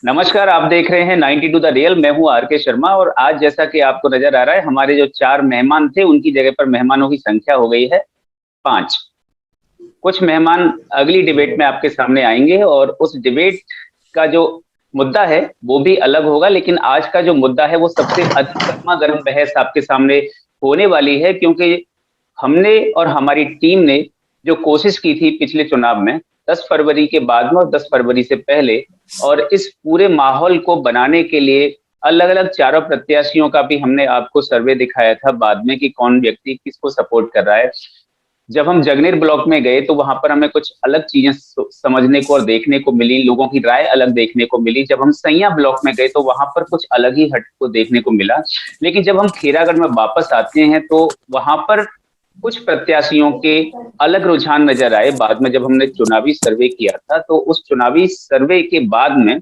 नमस्कार, आप देख रहे हैं 92 टू द रियल। मैं हूं आर के शर्मा और आज जैसा कि आपको नजर आ रहा है, हमारे जो चार मेहमान थे उनकी जगह पर मेहमानों की संख्या हो गई है पांच। कुछ मेहमान अगली डिबेट में आपके सामने आएंगे और उस डिबेट का जो मुद्दा है वो भी अलग होगा, लेकिन आज का जो मुद्दा है वो सबसे अधिक गर्मा गर्म बहस आपके सामने होने वाली है, क्योंकि हमने और हमारी टीम ने जो कोशिश की थी पिछले चुनाव में 10 फरवरी के बाद में और 10 फरवरी से पहले, और इस पूरे माहौल को बनाने के लिए अलग अलग चारों प्रत्याशियों का भी हमने आपको सर्वे दिखाया था बाद में कि कौन व्यक्ति किसको सपोर्ट कर रहा है। जब हम जगनेर ब्लॉक में गए तो वहां पर हमें कुछ अलग चीजें समझने को और देखने को मिली, लोगों की राय अलग देखने को मिली। जब हम सैया ब्लॉक में गए तो वहां पर कुछ अलग ही हट को देखने को मिला। लेकिन जब हम खेरागढ़ में वापस आते हैं तो वहां पर कुछ प्रत्याशियों के अलग रुझान नजर आए। बाद में जब हमने चुनावी सर्वे किया था तो उस चुनावी सर्वे के बाद में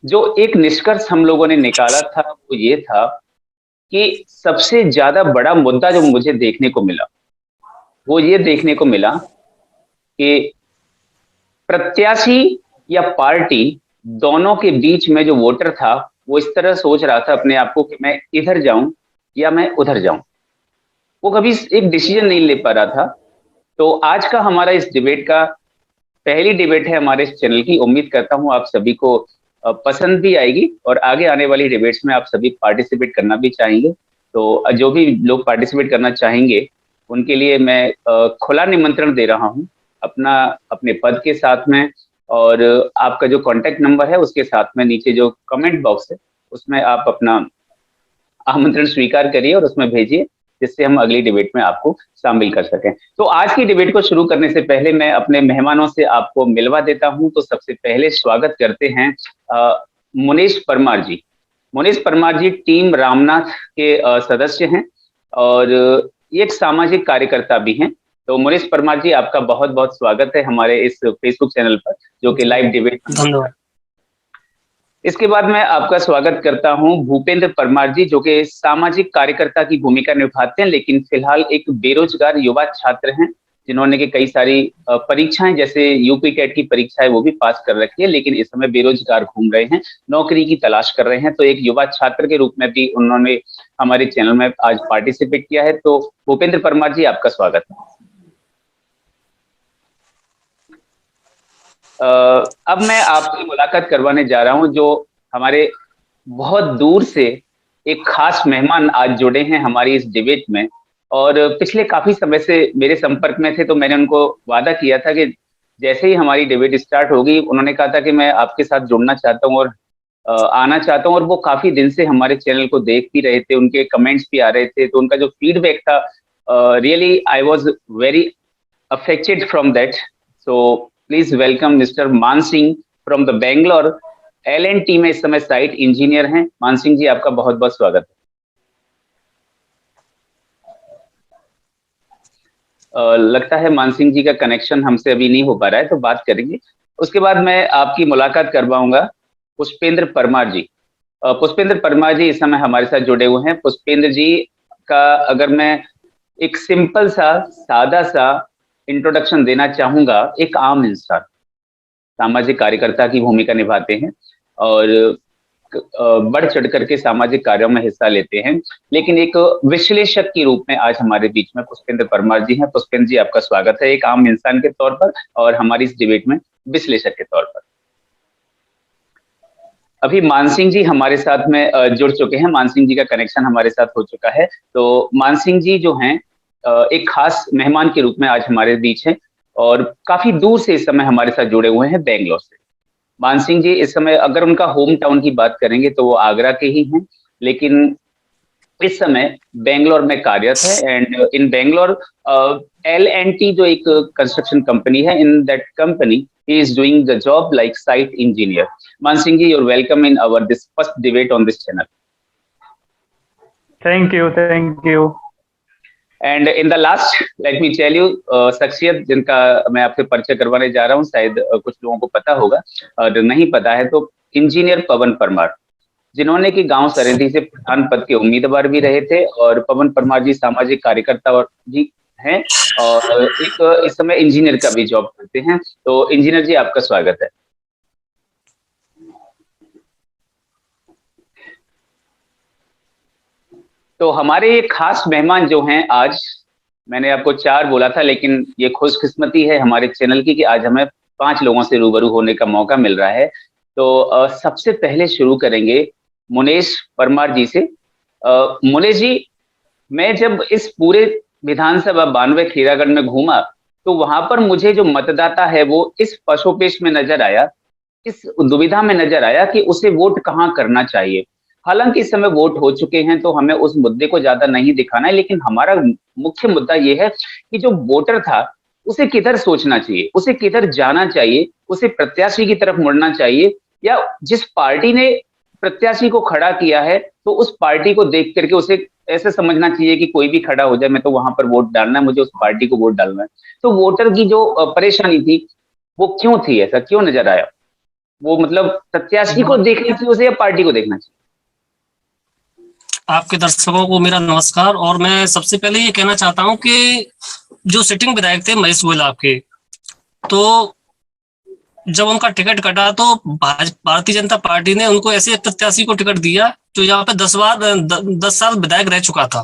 जो एक निष्कर्ष हम लोगों ने निकाला था वो ये था कि सबसे ज्यादा बड़ा मुद्दा जो मुझे देखने को मिला वो ये देखने को मिला कि प्रत्याशी या पार्टी दोनों के बीच में जो वोटर था वो इस तरह सोच रहा था अपने आप को कि मैं इधर जाऊं या मैं उधर जाऊं। वो कभी एक डिसीजन नहीं ले पा रहा था। तो आज का हमारा इस डिबेट का पहली डिबेट है हमारे इस चैनल की। उम्मीद करता हूं आप सभी को पसंद भी आएगी और आगे आने वाली डिबेट्स में आप सभी पार्टिसिपेट करना भी चाहेंगे। तो जो भी लोग पार्टिसिपेट करना चाहेंगे उनके लिए मैं खुला निमंत्रण दे रहा हूं, अपना अपने पद के साथ में, और आपका जो कॉन्टेक्ट नंबर है उसके साथ में नीचे जो कमेंट बॉक्स है उसमें आप अपना आमंत्रण स्वीकार करिए और उसमें भेजिए, जिससे हम अगली डिबेट में आपको शामिल कर सकें। तो आज की डिबेट को शुरू करने से पहले मैं अपने मेहमानों से आपको मिलवा देता हूं। तो सबसे पहले स्वागत करते हैं मुनीश परमार जी। मुनीश परमार जी टीम रामनाथ के सदस्य हैं और ये एक सामाजिक कार्यकर्ता भी हैं। तो मुनीश परमार जी, आपका बहुत बहुत स्वागत है हमारे इस फेसबुक चैनल पर जो कि जी, लाइव डिबेट में होता है। धन्यवाद। इसके बाद मैं आपका स्वागत करता हूं भूपेंद्र परमार जी, जो कि सामाजिक कार्यकर्ता की भूमिका निभाते हैं, लेकिन फिलहाल एक बेरोजगार युवा छात्र हैं जिन्होंने की कई सारी परीक्षाएं जैसे यूपी कैट की परीक्षाएं वो भी पास कर रखी है, लेकिन इस समय बेरोजगार घूम रहे हैं, नौकरी की तलाश कर रहे हैं। तो एक युवा छात्र के रूप में भी उन्होंने हमारे चैनल में आज पार्टिसिपेट किया है। तो भूपेंद्र परमार जी, आपका स्वागत है। अब मैं आपकी मुलाकात करवाने जा रहा हूं जो हमारे बहुत दूर से एक खास मेहमान आज जुड़े हैं हमारी इस डिबेट में, और पिछले काफी समय से मेरे संपर्क में थे। तो मैंने उनको वादा किया था कि जैसे ही हमारी डिबेट स्टार्ट होगी, उन्होंने कहा था कि मैं आपके साथ जुड़ना चाहता हूँ और आना चाहता हूँ। और वो काफी दिन से हमारे चैनल को देख भी रहे थे, उनके कमेंट्स भी आ रहे थे, तो उनका जो फीडबैक था, really I was very affected from that. So please welcome Mr. मान Singh from the Bangalore। L&T में इस समय साइट इंजीनियर हैं। मान सिंह जी, आपका बहुत बहुत स्वागत है। लगता है मान सिंह जी का कनेक्शन हमसे अभी नहीं हो पा रहा है, तो बात करेंगे। उसके बाद मैं आपकी मुलाकात करवाऊंगा पुष्पेंद्र परमार जी। पुष्पेंद्र परमार जी इस समय हमारे साथ जुड़े हुए हैं। पुष्पेंद्र जी का अगर मैं एक सिंपल सा सादा सा इंट्रोडक्शन देना चाहूंगा, एक आम इंसान सामाजिक कार्यकर्ता की भूमिका निभाते हैं और बढ़ चढ़ करके सामाजिक कार्यों में हिस्सा लेते हैं, लेकिन एक विश्लेषक के रूप में आज हमारे बीच में पुष्पेंद्र परमार जी हैं। पुष्पेंद्र जी, आपका स्वागत है एक आम इंसान के तौर पर और हमारी इस डिबेट में विश्लेषक के तौर पर। अभी मानसिंह जी हमारे साथ में जुड़ चुके हैं। मानसिंह जी का कनेक्शन हमारे साथ हो चुका है। तो मानसिंह जी जो हैं एक खास मेहमान के रूप में आज हमारे बीच हैं और काफी दूर से इस समय हमारे साथ जुड़े हुए हैं, बेंगलोर से। मानसिंह जी इस समय अगर उनका होम टाउन की बात करेंगे तो वो आगरा के ही हैं, लेकिन इस समय बेंगलोर में कार्यरत है। एंड इन बेंगलोर L&T जो एक कंस्ट्रक्शन कंपनी है, in that company he is doing the job like site engineer. Mansingh ji, you're welcome in our this first debate on this channel. Thank you, thank you. And in the last let me tell you, शख्सियत जिनका मैं आपसे परिचय करवाने जा रहा हूँ, शायद कुछ लोगों को पता होगा और नहीं पता है तो इंजीनियर पवन परमार, जिन्होंने कि गांव सरेंदी से प्रधान पद के उम्मीदवार भी रहे थे। और पवन परमार जी सामाजिक कार्यकर्ता और भी हैं और एक इस समय इंजीनियर का भी जॉब करते हैं। तो इंजीनियर जी, आपका स्वागत है। तो हमारे ये खास मेहमान जो हैं आज, मैंने आपको 4 बोला था, लेकिन ये खुशकिस्मती है हमारे चैनल की कि आज हमें 5 लोगों से रूबरू होने का मौका मिल रहा है। तो सबसे पहले शुरू करेंगे मुनेश परमार जी से। मुनेश जी, मैं जब इस पूरे विधानसभा 92 खीरागढ़ में घूमा, तो वहां पर मुझे जो मतदाता है वो इस पशोपेश में नजर आया, इस दुविधा में नजर आया कि उसे वोट कहाँ करना चाहिए। हालांकि इस समय वोट हो चुके हैं तो हमें उस मुद्दे को ज्यादा नहीं दिखाना है, लेकिन हमारा मुख्य मुद्दा यह है कि जो वोटर था उसे किधर सोचना चाहिए, उसे किधर जाना चाहिए, उसे प्रत्याशी की तरफ मुड़ना चाहिए, या जिस पार्टी ने प्रत्याशी को खड़ा किया है तो उस पार्टी को देख करके उसे ऐसे समझना चाहिए कि कोई भी खड़ा हो जाए, मैं तो वहां पर वोट डालना है, मुझे उस पार्टी को वोट डालना है। तो वोटर की जो परेशानी थी वो क्यों थी, ऐसा क्यों नजर आया? वो मतलब प्रत्याशी को देखना चाहिए उसे या पार्टी को देखना चाहिए? आपके दर्शकों को मेरा नमस्कार। और मैं सबसे पहले ये कहना चाहता हूं कि जो सिटिंग विधायक थे महेश गोयल आपके, तो जब उनका टिकट कटा तो भारतीय जनता पार्टी ने उनको ऐसे प्रत्याशी को टिकट दिया जो यहाँ पे 10 साल विधायक रह चुका था।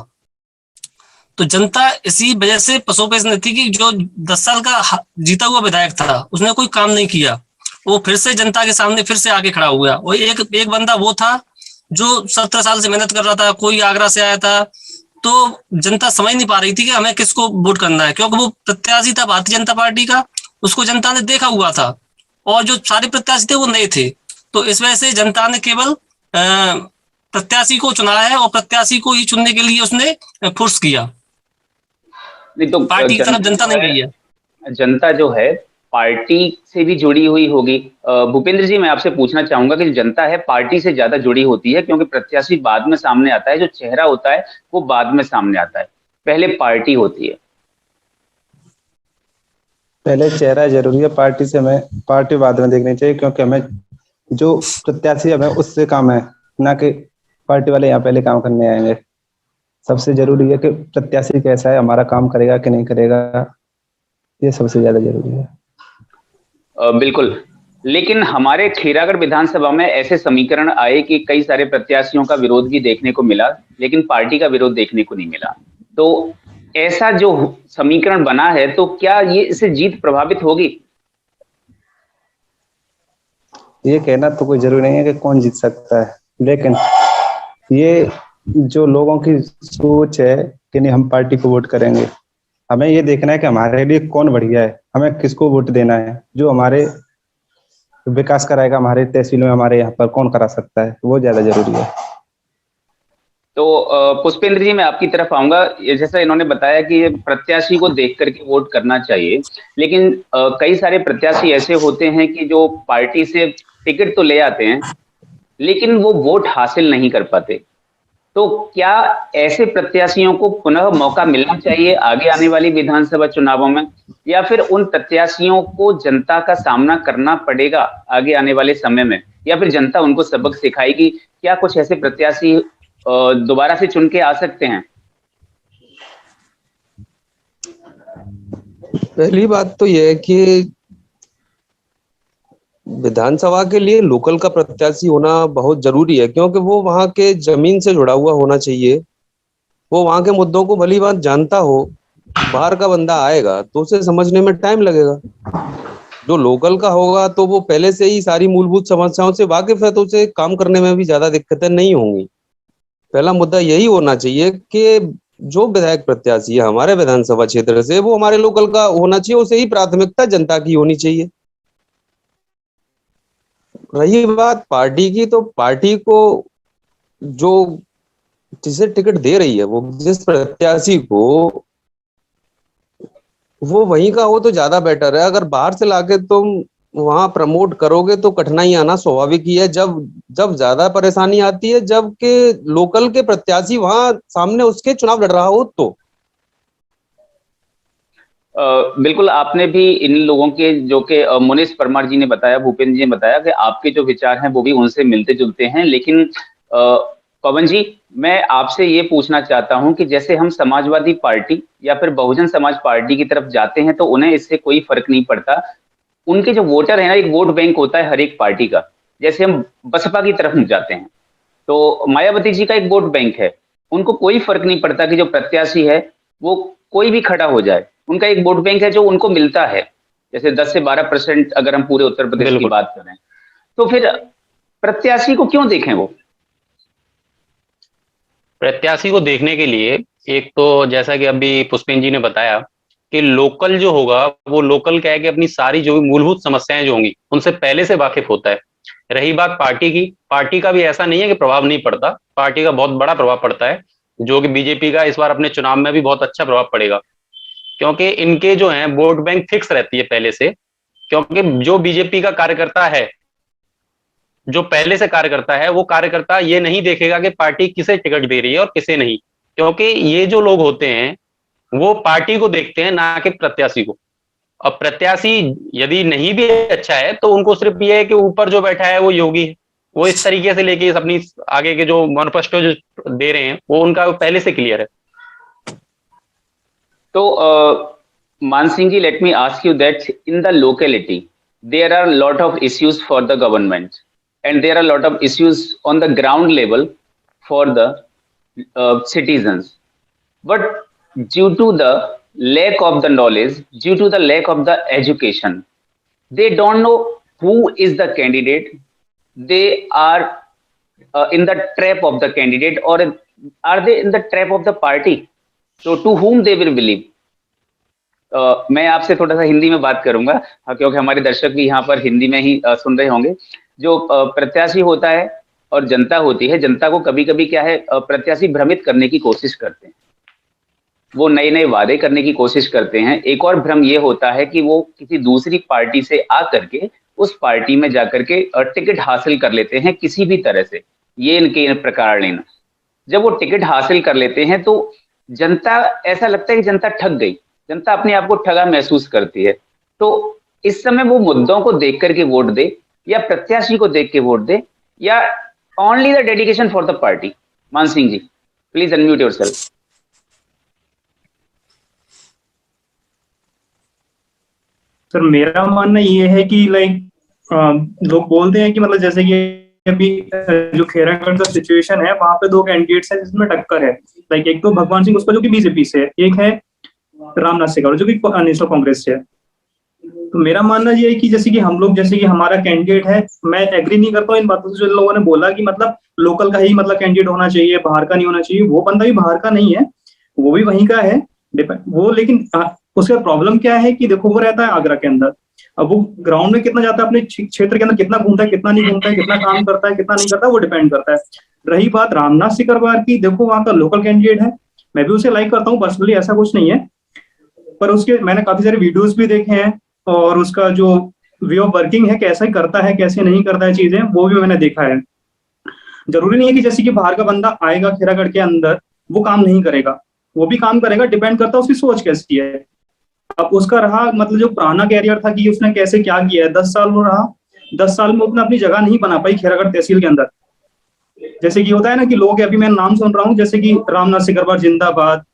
तो जनता इसी वजह से पसोपेश में थी कि जो 10 साल का जीता हुआ विधायक था उसने कोई काम नहीं किया, वो फिर से जनता के सामने फिर से आगे खड़ा हुआ। और एक बंदा वो था जो 17 साल से मेहनत कर रहा था, कोई आगरा से आया था, तो जनता समझ नहीं पा रही थी कि हमें किसको वोट करना है, क्योंकि वो प्रत्याशी था भारतीय जनता पार्टी का, उसको जनता ने देखा हुआ था, और जो सारे प्रत्याशी थे वो नए थे। तो इस वजह से जनता ने केवल प्रत्याशी को चुना है, और प्रत्याशी को ही चुनने के लिए उसने फोर्स किया। नहीं तो पार्टी की तरफ जनता नहीं गई है। जनता जो है पार्टी से भी जुड़ी हुई होगी। भूपेंद्र जी, मैं आपसे पूछना चाहूंगा कि जो जनता है पार्टी से ज्यादा जुड़ी होती है, क्योंकि प्रत्याशी बाद में सामने आता है, जो चेहरा होता है वो बाद में सामने आता है, पहले पार्टी होती है। पहले चेहरा जरूरी है, पार्टी से हमें पार्टी बाद में देखनी चाहिए, क्योंकि हमें जो प्रत्याशी हमें उससे काम है, ना कि पार्टी वाले यहाँ पहले काम करने आएंगे। सबसे जरूरी है कि प्रत्याशी कैसा है, हमारा काम करेगा कि नहीं करेगा, ये सबसे ज्यादा जरूरी है। बिल्कुल। लेकिन हमारे खीरागढ़ विधानसभा में ऐसे समीकरण आए कि कई सारे प्रत्याशियों का विरोध भी देखने को मिला, लेकिन पार्टी का विरोध देखने को नहीं मिला। तो ऐसा जो समीकरण बना है, तो क्या ये इससे जीत प्रभावित होगी? ये कहना तो कोई जरूरी नहीं है कि कौन जीत सकता है, लेकिन ये जो लोगों की सोच है कि नहीं हम पार्टी को वोट करेंगे, हमें ये देखना है कि हमारे लिए कौन बढ़िया है, हमें किसको वोट देना है, जो हमारे विकास कराएगा, हमारे तहसील में हमारे यहाँ पर कौन करा सकता है, वो ज्यादा जरूरी है। तो पुष्पेंद्र जी, मैं आपकी तरफ आऊंगा। ये जैसा इन्होंने बताया कि प्रत्याशी को देख करके वोट करना चाहिए, लेकिन कई सारे प्रत्याशी ऐसे होते हैं कि जो पार्टी से टिकट तो ले आते हैं लेकिन वो वोट हासिल नहीं कर पाते। तो क्या ऐसे प्रत्याशियों को पुनः मौका मिलना चाहिए आगे आने वाली विधानसभा चुनावों में, या फिर उन प्रत्याशियों को जनता का सामना करना पड़ेगा आगे आने वाले समय में, या फिर जनता उनको सबक सिखाएगी? क्या कुछ ऐसे प्रत्याशी दोबारा से चुन के आ सकते हैं? पहली बात तो यह है कि विधानसभा के लिए लोकल का प्रत्याशी होना बहुत जरूरी है, क्योंकि वो वहां के जमीन से जुड़ा हुआ होना चाहिए। वो वहां के मुद्दों को भली बात जानता हो। बाहर का बंदा आएगा तो उसे समझने में टाइम लगेगा। जो लोकल का होगा तो वो पहले से ही सारी मूलभूत समस्याओं से वाकिफ है, तो उसे काम करने में भी ज्यादा दिक्कतें नहीं होंगी। पहला मुद्दा यही होना चाहिए कि जो विधायक प्रत्याशी है हमारे विधानसभा क्षेत्र से, वो हमारे लोकल का होना चाहिए, उसे ही प्राथमिकता जनता की होनी चाहिए। रही बात पार्टी की, तो पार्टी को जो जिसे टिकट दे रही है, वो जिस प्रत्याशी को, वो वहीं का हो तो ज्यादा बेटर है। अगर बाहर से लाके तुम वहां प्रमोट करोगे तो कठिनाई आना स्वाभाविक ही है। जब जब ज्यादा परेशानी आती है जबकि लोकल के प्रत्याशी वहां सामने उसके चुनाव लड़ रहा हो तो। बिल्कुल, आपने भी इन लोगों के जो कि मुनीश परमार जी ने बताया, भूपेंद्र जी ने बताया कि आपके जो विचार हैं वो भी उनसे मिलते जुलते हैं। लेकिन पवन जी, मैं आपसे ये पूछना चाहता हूं कि जैसे हम समाजवादी पार्टी या फिर बहुजन समाज पार्टी की तरफ जाते हैं तो उन्हें इससे कोई फर्क नहीं पड़ता। उनके जो वोटर है ना, एक वोट बैंक होता है हर एक पार्टी का। जैसे हम बसपा की तरफ जाते हैं तो मायावती जी का एक वोट बैंक है, उनको कोई फर्क नहीं पड़ता कि जो प्रत्याशी है वो कोई भी खड़ा हो जाए, उनका एक वोट बैंक है जो उनको मिलता है, जैसे 10 से 12% अगर हम पूरे उत्तर प्रदेश की बिल्कुल। बात करें, तो फिर प्रत्याशी को क्यों देखें वो? प्रत्याशी को देखने के लिए एक तो जैसा कि अभी पुष्पेन जी ने बताया कि लोकल जो होगा वो लोकल क्या है कि अपनी सारी जो भी मूलभूत समस्याएं जो होंगी उनसे पहले से वाकिफ होता है। रही बात पार्टी की, पार्टी का भी ऐसा नहीं है कि प्रभाव नहीं पड़ता, पार्टी का बहुत बड़ा प्रभाव पड़ता है, जो कि बीजेपी का इस बार अपने चुनाव में भी बहुत अच्छा प्रभाव पड़ेगा, क्योंकि इनके जो है वोट बैंक फिक्स रहती है पहले से। क्योंकि जो बीजेपी का कार्यकर्ता है, जो पहले से कार्यकर्ता है, वो कार्यकर्ता ये नहीं देखेगा कि पार्टी किसे टिकट दे रही है और किसे नहीं, क्योंकि ये जो लोग होते हैं वो पार्टी को देखते हैं ना कि प्रत्याशी को। अब प्रत्याशी यदि नहीं भी अच्छा है तो उनको सिर्फ ये है कि ऊपर जो बैठा है वो योगी है, वो इस तरीके से लेके अपनी आगे के जो मैनिफेस्टो जो दे रहे हैं वो उनका पहले से क्लियर है। तो मान सिंह जी, let me ask you that in the locality there are a lot of issues for the government and there are a lot of issues on the ground level for the citizens, but due to the lack of the knowledge, due to the lack of the education, they don't know who is the candidate. They are in the trap of the candidate, or are they in the trap of the party? So to whom they will believe? मैं आपसे थोड़ा सा हिंदी में बात करूंगा, क्योंकि हमारे दर्शक भी यहाँ पर हिंदी में ही सुन रहे होंगे। जो प्रत्याशी होता है और जनता होती है, जनता को कभी कभी क्या है, प्रत्याशी भ्रमित करने की कोशिश करते हैं, वो नए नए वादे करने की कोशिश करते हैं। एक और भ्रम ये होता है कि वो किसी दूसरी पार्टी से आकर के उस पार्टी में जाकर के टिकट हासिल कर लेते हैं किसी भी तरह से, ये इनके प्रकार लेना। जब वो टिकट हासिल कर लेते हैं तो जनता, ऐसा लगता है कि जनता ठग गई, जनता अपने आप को ठगा महसूस करती है। तो इस समय वो मुद्दों को देख करके वोट दे, या प्रत्याशी को देख के वोट दे, या only the dedication for the party? मान सिंह जी, प्लीज अनम्यूट योरसेल्फ। सर मेरा मानना ये है कि लोग बोलते हैं कि मतलब जैसे कि अभी जो खेरागढ़ का सिचुएशन है, वहां पे दो कैंडिडेट्स हैं जिसमें टक्कर है। एक तो भगवान सिंह उसका जो कि बीजेपी से है, एक है रामनाथ सिकरवार जो कि नेशनल कांग्रेस से है। तो मेरा मानना ये है कि जैसे कि हम लोग, जैसे कि हमारा कैंडिडेट है, मैं एग्री नहीं करता हूँ इन बातों से जो लोगों ने बोला कि मतलब लोकल का ही मतलब कैंडिडेट होना चाहिए, बाहर का नहीं होना चाहिए। वो बंदा भी बाहर का नहीं है, वो भी वहीं का है वो, लेकिन उसका प्रॉब्लम क्या है कि देखो वो रहता है आगरा के अंदर, अब वो ग्राउंड में कितना जाता है, अपने क्षेत्र के अंदर कितना घूमता है, कितना नहीं घूमता है, कितना काम करता है, कितना नहीं करता है, वो डिपेंड करता है। रही बात रामनाथ सिकरवार की, देखो वहां का लोकल कैंडिडेट है, मैं भी उसे लाइक करता हूँ पर्सनली, ऐसा कुछ नहीं है, पर उसके मैंने काफी सारे वीडियोस भी देखे हैं और उसका जो वे ऑफ वर्किंग है, कैसे करता है कैसे नहीं करता है चीजें, वो भी मैंने देखा है। जरूरी नहीं है कि जैसे कि बाहर का बंदा आएगा खेरागढ़ के अंदर वो काम नहीं करेगा, वो भी काम करेगा, डिपेंड करता है उसकी सोच कैसी है। अब उसका रहा मतलब जो पुराना कैरियर था कि उसने कैसे क्या किया है, 10 साल में रहा, 10 साल में उसने अपनी जगह नहीं बना पाई खेरागढ़ तहसील के अंदर। जैसे कि होता है ना कि लोग, अभी मैं नाम सुन रहा हूँ जैसे कि रामनाथ सिकरवार जिंदाबाद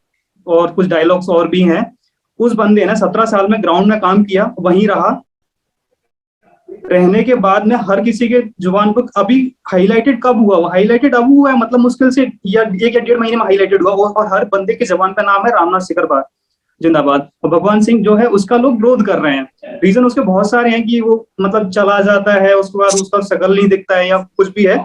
और कुछ डायलॉग्स और भी हैं, उस बंदे ने 17 साल में ग्राउंड में काम किया, वहीं रहा, रहने के बाद में हर किसी के जुबान पर अभी हाईलाइटेड कब हुआ, वो हाईलाइटेड अब हुआ है, मतलब मुश्किल से या 1 या 1.5 महीने में हाईलाइटेड हुआ, और हर बंदे के जबान पे नाम है रामनाथ सिकरवार जिंदाबाद। और भगवान सिंह जो है उसका लोग विरोध कर रहे हैं, रीजन उसके बहुत सारे हैं कि वो मतलब चला जाता है, उसके बाद उसका शकल नहीं दिखता है या कुछ भी है।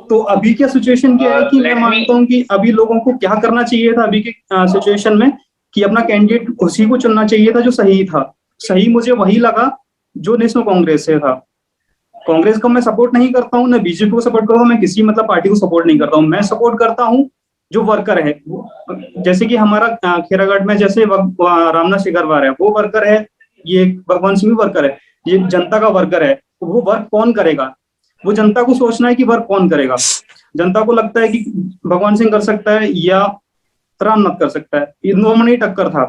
तो अभी क्या सिचुएशन क्या है कि मैं मानता हूँ कि अभी लोगों को क्या करना चाहिए था अभी के सिचुएशन में, कि अपना कैंडिडेट उसी को चुनना चाहिए था जो सही था। सही मुझे वही लगा जो नेशनल कांग्रेस से था। कांग्रेस को मैं सपोर्ट नहीं करता हूँ, न बीजेपी को सपोर्ट करता हूँ, मैं किसी मतलब पार्टी को सपोर्ट नहीं करता हूँ। मैं सपोर्ट करता हूँ जो वर्कर है, जैसे कि हमारा खेरागढ़ में जैसे रामनाथ सिकरवार है, वो वर्कर है, ये भगवान सिंह वर्कर है, ये जनता का वर्कर है। वो वर्क कौन करेगा, वो जनता को सोचना है कि वर्क कौन करेगा। जनता को लगता है कि भगवान सिंह कर सकता है या रामनाथ कर सकता है, इन दोनों में ही टक्कर था।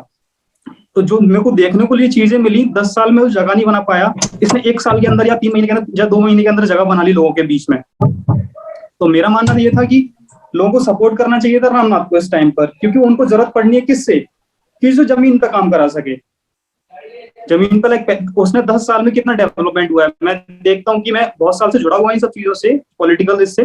तो जो मेरे को देखने को लिए चीजें मिली, 10 साल में उस जगह नहीं बना पाया, इसने 1 साल के अंदर या 3 महीने के अंदर या 2 महीने के अंदर जगह बना ली लोगों के बीच में। तो मेरा मानना ये था कि लोगों को सपोर्ट करना चाहिए था रामनाथ को इस टाइम पर, क्योंकि उनको जरूरत पड़नी है किससे, कि जो जमीन पर काम करा सके। जमीन पर उसने 10 साल में कितना डेवलपमेंट हुआ है, मैं देखता हूँ कि मैं बहुत साल से जुड़ा हुआ इन सब चीजों से, पॉलिटिकल इससे।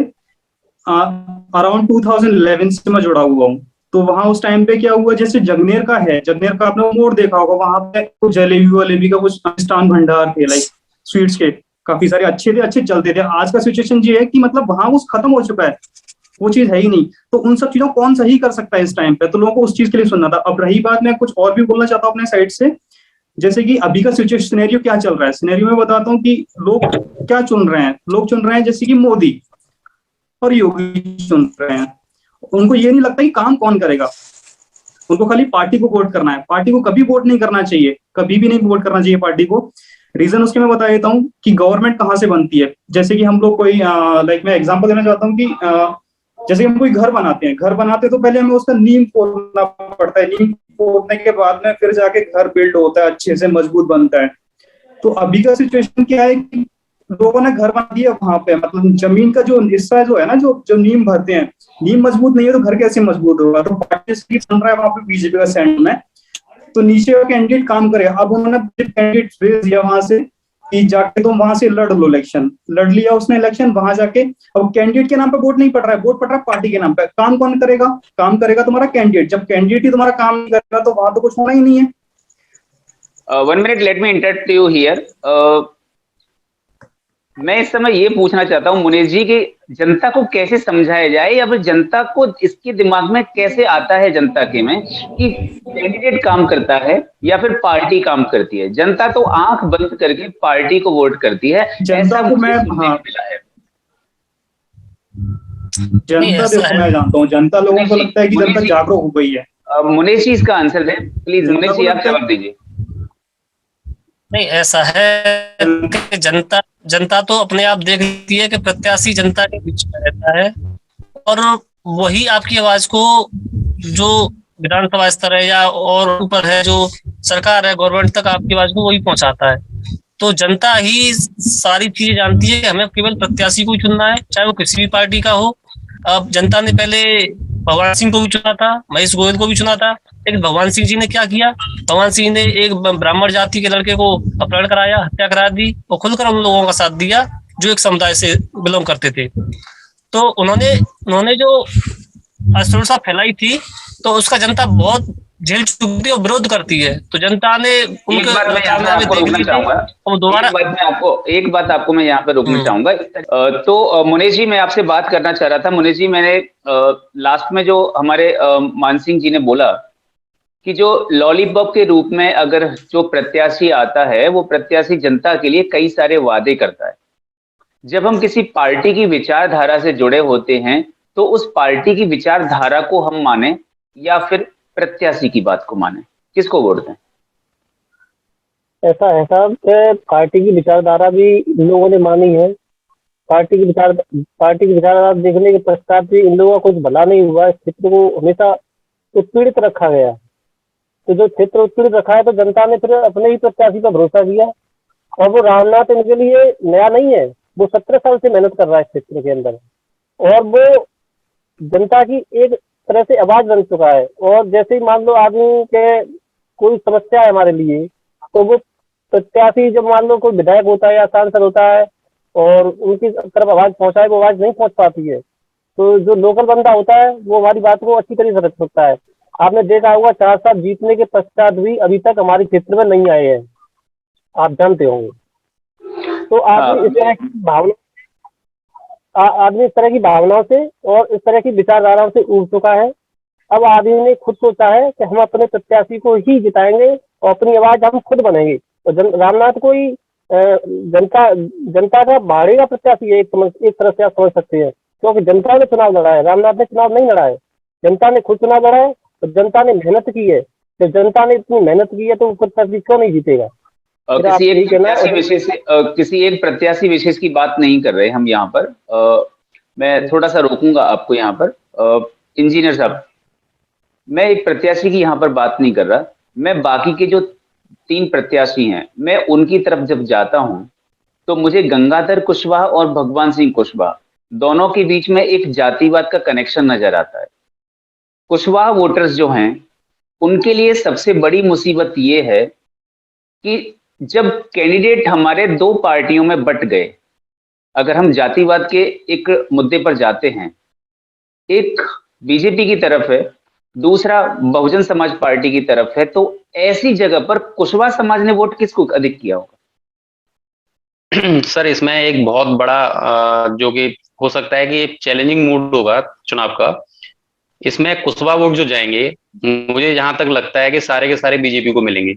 अराउंड 2011 से मैं जुड़ा हुआ हूँ। तो वहां उस टाइम पे क्या हुआ, जैसे जगनेर का है, जगनेर का आपने मोड़ देखा होगा, वहां पे कुछ जलेबी वलेबी का कुछ मिष्ठान भंडार थे, लाइक स्वीट्स के काफी सारे अच्छे चलते थे। आज का सिचुएशन ये है कि मतलब वहां वो खत्म हो चुका है, वो चीज है ही नहीं। तो उन सब चीजों को कौन सही कर सकता है इस टाइम पे, तो लोगों को उस चीज के लिए सुनना था। अब रही बात, मैं कुछ और भी बोलना चाहता हूँ अपने साइड से। जैसे कि अभी का सिचुएशन सिनेरियो क्या चल रहा है, सिनेरियो में बताता हूँ कि लोग क्या चुन रहे हैं। लोग चुन रहे हैं जैसे कि मोदी और योगी चुन रहे हैं। उनको ये नहीं लगता कि काम कौन करेगा, उनको खाली पार्टी को वोट करना है। पार्टी को कभी वोट नहीं करना चाहिए, कभी भी नहीं वोट करना चाहिए पार्टी को। रीजन उसके मैं बता देता हूँ कि गवर्नमेंट कहाँ से बनती है। जैसे कि हम लोग कोई लाइक मैं एग्जांपल देना चाहता हूँ कि जैसे हम कोई घर बनाते हैं, घर बनाते हैं तो पहले हमें उसका नींव खोदना पड़ता है। नींव खोदने के बाद में फिर जाके घर बिल्ड होता है, अच्छे से मजबूत बनता है। तो अभी का सिचुएशन क्या है कि लोगों ने घर बना दिया वहां पे, मतलब जमीन का जो हिस्सा जो है ना, जो जो नींव भरते हैं, नींव मजबूत नहीं है तो घर कैसे मजबूत होगा। तो पार्टी बन रहा है वहां पे बीजेपी का सेंटर में, तो नीचे का कैंडिडेट काम करे। अब उन्होंने कैंडिडेट रेज दिया वहां से कि जाके तुम वहां से लड़ लो इलेक्शन। लड़ लिया उसने इलेक्शन, वहां जाके अब कैंडिडेट के नाम पे वोट नहीं पड़ रहा है, वोट पड़ रहा है पार्टी के नाम पे। काम कौन करेगा, काम करेगा तुम्हारा कैंडिडेट। जब कैंडिडेट ही तुम्हारा काम नहीं करेगा तो वहां तो कुछ होना ही नहीं है। 1 minute, let me interrupt you here. मैं इस समय ये पूछना चाहता हूँ मुनीष जी कि जनता को कैसे समझाया जाए, या फिर जनता को इसके दिमाग में कैसे आता है जनता के में कि कैंडिडेट काम करता है या फिर पार्टी काम करती है। जनता तो आंख बंद करके पार्टी को वोट करती है, जनता ऐसा को मुझे मैं सुनने को मिला है। नहीं, जनता ऐसा देखो है। मैं जानता हूँ, जनता लोगों मुनीष को जी, लगता है कि मुनीष जनता जी, जागरूक हो गई है। मुनीष जी इसका आंसर दें प्लीज। जनता मुनीष को जी आप लगता है जवाब दीजिए। नहीं, ऐसा है कि जनता जनता तो अपने आप देख लेती है कि प्रत्याशी जनता के बीच में रहता है, और वही आपकी आवाज को, जो विधानसभा स्तर है या और ऊपर है जो सरकार है, गवर्नमेंट तक आपकी आवाज को वही पहुंचाता है। तो जनता ही सारी चीजें जानती है कि हमें केवल प्रत्याशी को ही चुनना है, चाहे वो किसी भी पार्टी का हो। अब जनता ने पहले भगवान सिंह को भी चुना था, महेश गोयल को भी चुना था, लेकिन भगवान सिंह जी ने क्या किया? भगवान सिंह ने एक ब्राह्मण जाति के लड़के को अपहरण कराया, हत्या करा दी, और खुलकर उन लोगों का साथ दिया जो एक समुदाय से बिलोंग करते थे। तो उन्होंने जो असुरता फैलाई थी, तो उसका जनता बहुत झेल चुकी थी और विरोध करती है। तो जनता ने एक उनके बात मैं यहाँ पे कारनामे आपको देख रोकना लिए थे चाहूंगा। और दोबारा। एक बात आपको मैं यहाँ पे रोकना चाहूंगा। तो मुनीष जी, मैं आपसे बात करना चाह रहा था। मुनीष जी, मैंने लास्ट में जो हमारे मान सिंह जी ने बोला कि जो लॉलीपॉप के रूप में अगर जो प्रत्याशी आता है, वो प्रत्याशी जनता के लिए कई सारे वादे करता है। जब हम किसी पार्टी की विचारधारा से जुड़े होते हैं, तो उस पार्टी की विचारधारा को हम माने या फिर प्रत्याशी की बात को माने, किसको वोट दें? ऐसा है साहब कि पार्टी की विचारधारा भी इन लोगों ने मानी है। पार्टी की विचारधारा देखने के पश्चात भी इन लोगों का कुछ भला नहीं हुआ। इस क्षेत्र को हमेशा उत्पीड़ित रखा गया। तो जो क्षेत्र उत्पीड़ित रखा है, तो जनता ने फिर अपने ही प्रत्याशी पर भरोसा किया। और वो रामनाथ इनके लिए नया नहीं है, वो 17 साल से मेहनत कर रहा है इस क्षेत्र के अंदर, और वो जनता की एक तरह से आवाज बन चुका है। और जैसे ही मान लो आदमी के कोई समस्या है हमारे लिए, तो वो प्रत्याशी, जब मान लो कोई विधायक होता है या सांसद होता है और उनकी तरफ आवाज पहुंचाए, वो आवाज नहीं पहुंच पाती है। तो जो लोकल बंदा होता है वो हमारी बात को अच्छी तरीके से रख सकता है। आपने देखा होगा 4 साल जीतने के पश्चात भी अभी तक हमारे क्षेत्र में नहीं आए हैं, आप जानते होंगे। तो आदमी इस तरह की भावनाओं से और इस तरह की विचारधाराओं से उब चुका है। अब आदमी ने खुद सोचा है कि हम अपने प्रत्याशी को ही जिताएंगे और अपनी आवाज हम खुद बनेंगे। और रामनाथ कोई जनता का भाड़े का प्रत्याशी है, एक तरह से आप समझ सकते हैं, क्योंकि जनता ने चुनाव लड़ा है, रामनाथ ने चुनाव नहीं लड़ा है। जनता ने खुद चुनाव लड़ा है, तो जनता ने मेहनत की है। तो जनता ने इतनी मेहनत की है तो वो प्रत्याशी क्यों नहीं जीतेगा? किसी एक प्रत्याशी विशेष की बात नहीं कर रहे हम यहाँ पर। मैं थोड़ा सा रोकूंगा आपको यहाँ पर। इंजीनियर साहब, मैं एक प्रत्याशी की यहाँ पर बात नहीं कर रहा। मैं बाकी के जो 3 प्रत्याशी हैं, मैं उनकी तरफ जब जाता हूं, तो मुझे गंगाधर कुशवाहा और भगवान सिंह कुशवाहा दोनों के बीच में एक जातिवाद का कनेक्शन नजर आता है। कुशवाहा वोटर्स जो हैं, उनके लिए सबसे बड़ी मुसीबत ये है कि जब कैंडिडेट हमारे 2 पार्टियों में बट गए, अगर हम जातिवाद के एक मुद्दे पर जाते हैं, एक बीजेपी की तरफ है, दूसरा बहुजन समाज पार्टी की तरफ है, तो ऐसी जगह पर कुशवाहा समाज ने वोट किसको अधिक किया होगा? सर इसमें एक बहुत बड़ा जो कि हो सकता है कि एक चैलेंजिंग मूड होगा चुनाव का। इसमें कुशवाहा वोट जो जाएंगे, मुझे जहां तक लगता है कि सारे के सारे बीजेपी को मिलेंगे,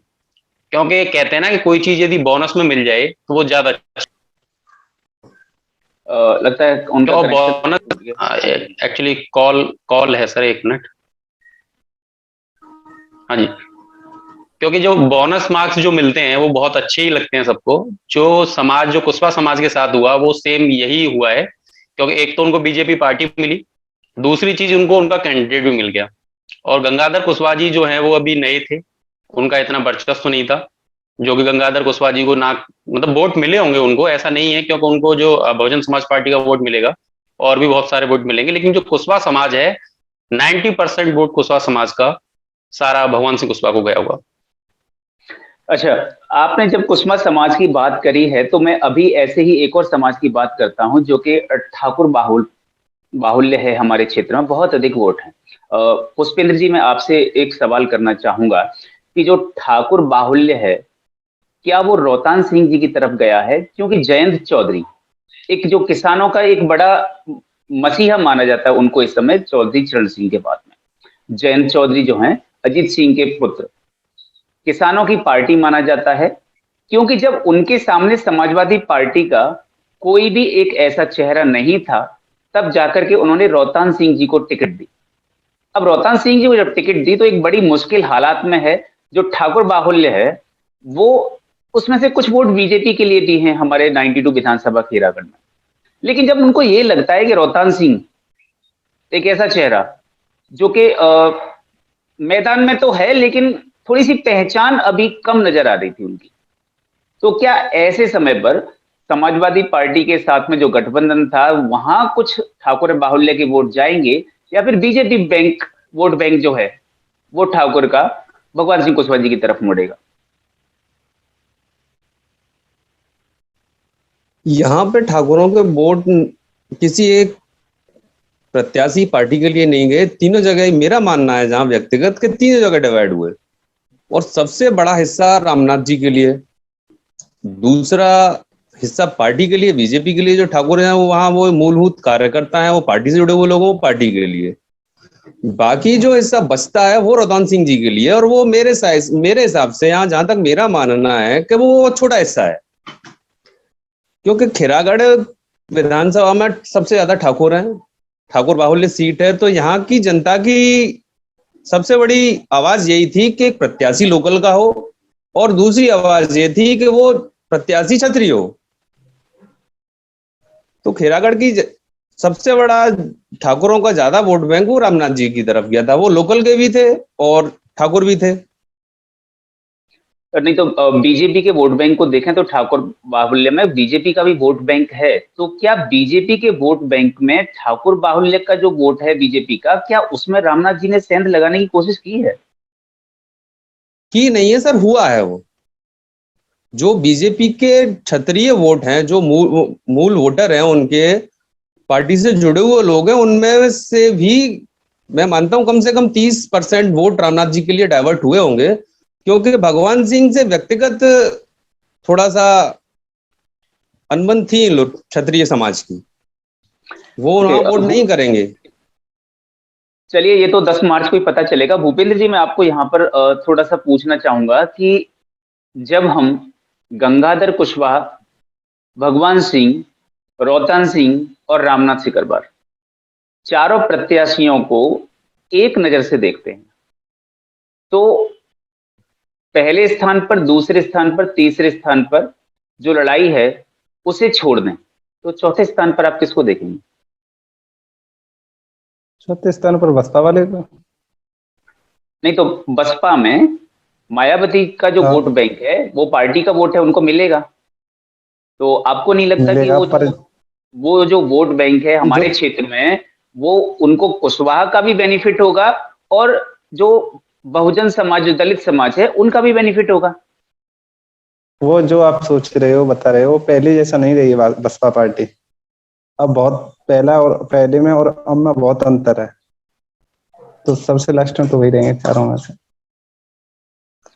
क्योंकि कहते हैं ना कि कोई चीज यदि बोनस में मिल जाए तो वो ज्यादा लगता है उनका तो कनेक्शन बोनस। टूट गया। एक्चुअली कॉल कॉल है सर, एक मिनट। हाँ जी। क्योंकि जो बोनस मार्क्स जो मिलते हैं वो बहुत अच्छे ही लगते हैं सबको। जो समाज, जो कुशवाहा समाज के साथ हुआ वो सेम यही हुआ है, क्योंकि एक तो उनको बीजेपी पार्टी मिली, दूसरी चीज उनको उनका कैंडिडेट भी मिल गया। और गंगाधर कुशवाहा जी जो है वो अभी नए थे, उनका इतना वर्चस्व नहीं था, जो कि गंगाधर कुशवाहा जी को ना मतलब वोट मिले होंगे उनको, ऐसा नहीं है, क्योंकि उनको जो बहुजन समाज पार्टी का वोट मिलेगा और भी बहुत सारे वोट मिलेंगे, लेकिन जो कुशवाहा समाज है 90% वोट कुशवाहा समाज का सारा भगवान सिंह कुशवाहा को गया होगा। अच्छा, आपने जब कुशवाहा समाज की बात करी है तो मैं अभी ऐसे ही एक और समाज की बात करता हूं जो कि ठाकुर बाहुल्य है। हमारे क्षेत्र में बहुत अधिक वोट है। पुष्पेंद्र जी, मैं आपसे एक सवाल करना चाहूंगा कि जो ठाकुर बाहुल्य है, क्या वो रोहतान सिंह जी की तरफ गया है? क्योंकि जयंत चौधरी, एक जो किसानों का एक बड़ा मसीहा माना जाता है उनको इस समय, चौधरी चरण सिंह के बाद में जयंत चौधरी जो हैं अजीत सिंह के पुत्र, किसानों की पार्टी माना जाता है। क्योंकि जब उनके सामने समाजवादी पार्टी का कोई भी एक ऐसा चेहरा नहीं था, तब जाकर के उन्होंने रोहतान सिंह जी को टिकट दी। अब रोहतान सिंह जी को जब टिकट दी तो एक बड़ी मुश्किल हालात में है। जो ठाकुर बाहुल्य है वो उसमें से कुछ वोट बीजेपी के लिए दिए हैं हमारे 92 विधानसभा खीरागढ़ में। लेकिन जब उनको ये लगता है कि रोहतान सिंह एक ऐसा चेहरा जो कि मैदान में तो है लेकिन थोड़ी सी पहचान अभी कम नजर आ रही थी उनकी, तो क्या ऐसे समय पर समाजवादी पार्टी के साथ में जो गठबंधन था वहां कुछ ठाकुर बाहुल्य के वोट जाएंगे, या फिर बीजेपी बैंक, वोट बैंक जो है वो ठाकुर का भगवान सिंह कुशवाहा जी की तरफ मुड़ेगा? यहाँ पे ठाकुरों के वोट किसी एक प्रत्याशी पार्टी के लिए नहीं गए, तीनों जगह मेरा मानना है जहां व्यक्तिगत के तीनों जगह डिवाइड हुए, और सबसे बड़ा हिस्सा रामनाथ जी के लिए, दूसरा हिस्सा पार्टी के लिए, बीजेपी के लिए जो ठाकुर हैं वो वहां वो मूलभूत कार्यकर्ता हैं, वो पार्टी से जुड़े हुए लोग, वो पार्टी के लिए। बाकी जो हिस्सा बचता है वो रोहतान सिंह जी के लिए, और वो मेरे हिसाब से यहाँ जहां तक मेरा मानना है कि वो छोटा हिस्सा है, क्योंकि खैरागढ़ विधानसभा में सबसे ज्यादा ठाकुर हैं, ठाकुर बाहुल्य सीट है, तो यहाँ की जनता की सबसे बड़ी आवाज यही थी कि एक प्रत्याशी लोकल का हो, और दूसरी आवाज ये थी कि वो प्रत्याशी क्षत्रिय हो। तो खैरागढ़ की सबसे बड़ा ठाकुरों का ज्यादा वोट बैंक वो रामनाथ जी की तरफ गया था, वो लोकल के भी थे और ठाकुर भी थे। नहीं तो बीजेपी के वोट बैंक को देखें तो ठाकुर बाहुल्य में बीजेपी का भी वोट बैंक है, तो क्या बीजेपी के वोट बैंक में ठाकुर बाहुल्य का जो वोट है बीजेपी का, क्या उसमें रामनाथ जी ने सेंध लगाने की कोशिश की है? की नहीं है सर, हुआ है। वो जो बीजेपी के क्षत्रिय वोट हैं, जो मूल वोटर हैं, उनके पार्टी से जुड़े हुए लोग हैं, उनमें से भी मैं मानता हूं कम से कम 30% वोट रामनाथ जी के लिए डाइवर्ट हुए होंगे, क्योंकि भगवान सिंह से व्यक्तिगत थोड़ा सा अनबन थी क्षत्रिय समाज की, वो वहां वोट नहीं करेंगे। चलिए, ये तो 10 मार्च को ही पता चलेगा। भूपेंद्र जी, मैं आपको यहाँ पर थोड़ा सा पूछना चाहूंगा कि जब हम गंगाधर कुशवाहा, भगवान सिंह, रोहतान सिंह और रामनाथ सिकरवार चारों प्रत्याशियों को एक नजर से देखते हैं, तो पहले स्थान पर, दूसरे स्थान पर, तीसरे स्थान पर जो लड़ाई है उसे छोड़ दें तो चौथे स्थान पर आप किसको देखेंगे? चौथे स्थान पर बसपा वाले को। नहीं तो बसपा में मायावती का जो हाँ, वोट बैंक है वो पार्टी का वोट है, उनको मिलेगा। तो आपको नहीं लगता कि मिलेगा पर वो जो वोट बैंक है हमारे जो क्षेत्र में, वो उनको कुशवाहा का भी बेनिफिट होगा और जो बहुजन समाज, जो दलित समाज है, उनका भी बेनिफिट होगा? वो जो आप सोच रहे हो, बता रहे हो, पहले जैसा नहीं रही है बसपा पार्टी। अब बहुत पहले में और अब में बहुत अंतर है, तो सबसे लास्ट में तो वही रहेंगे चारों में से।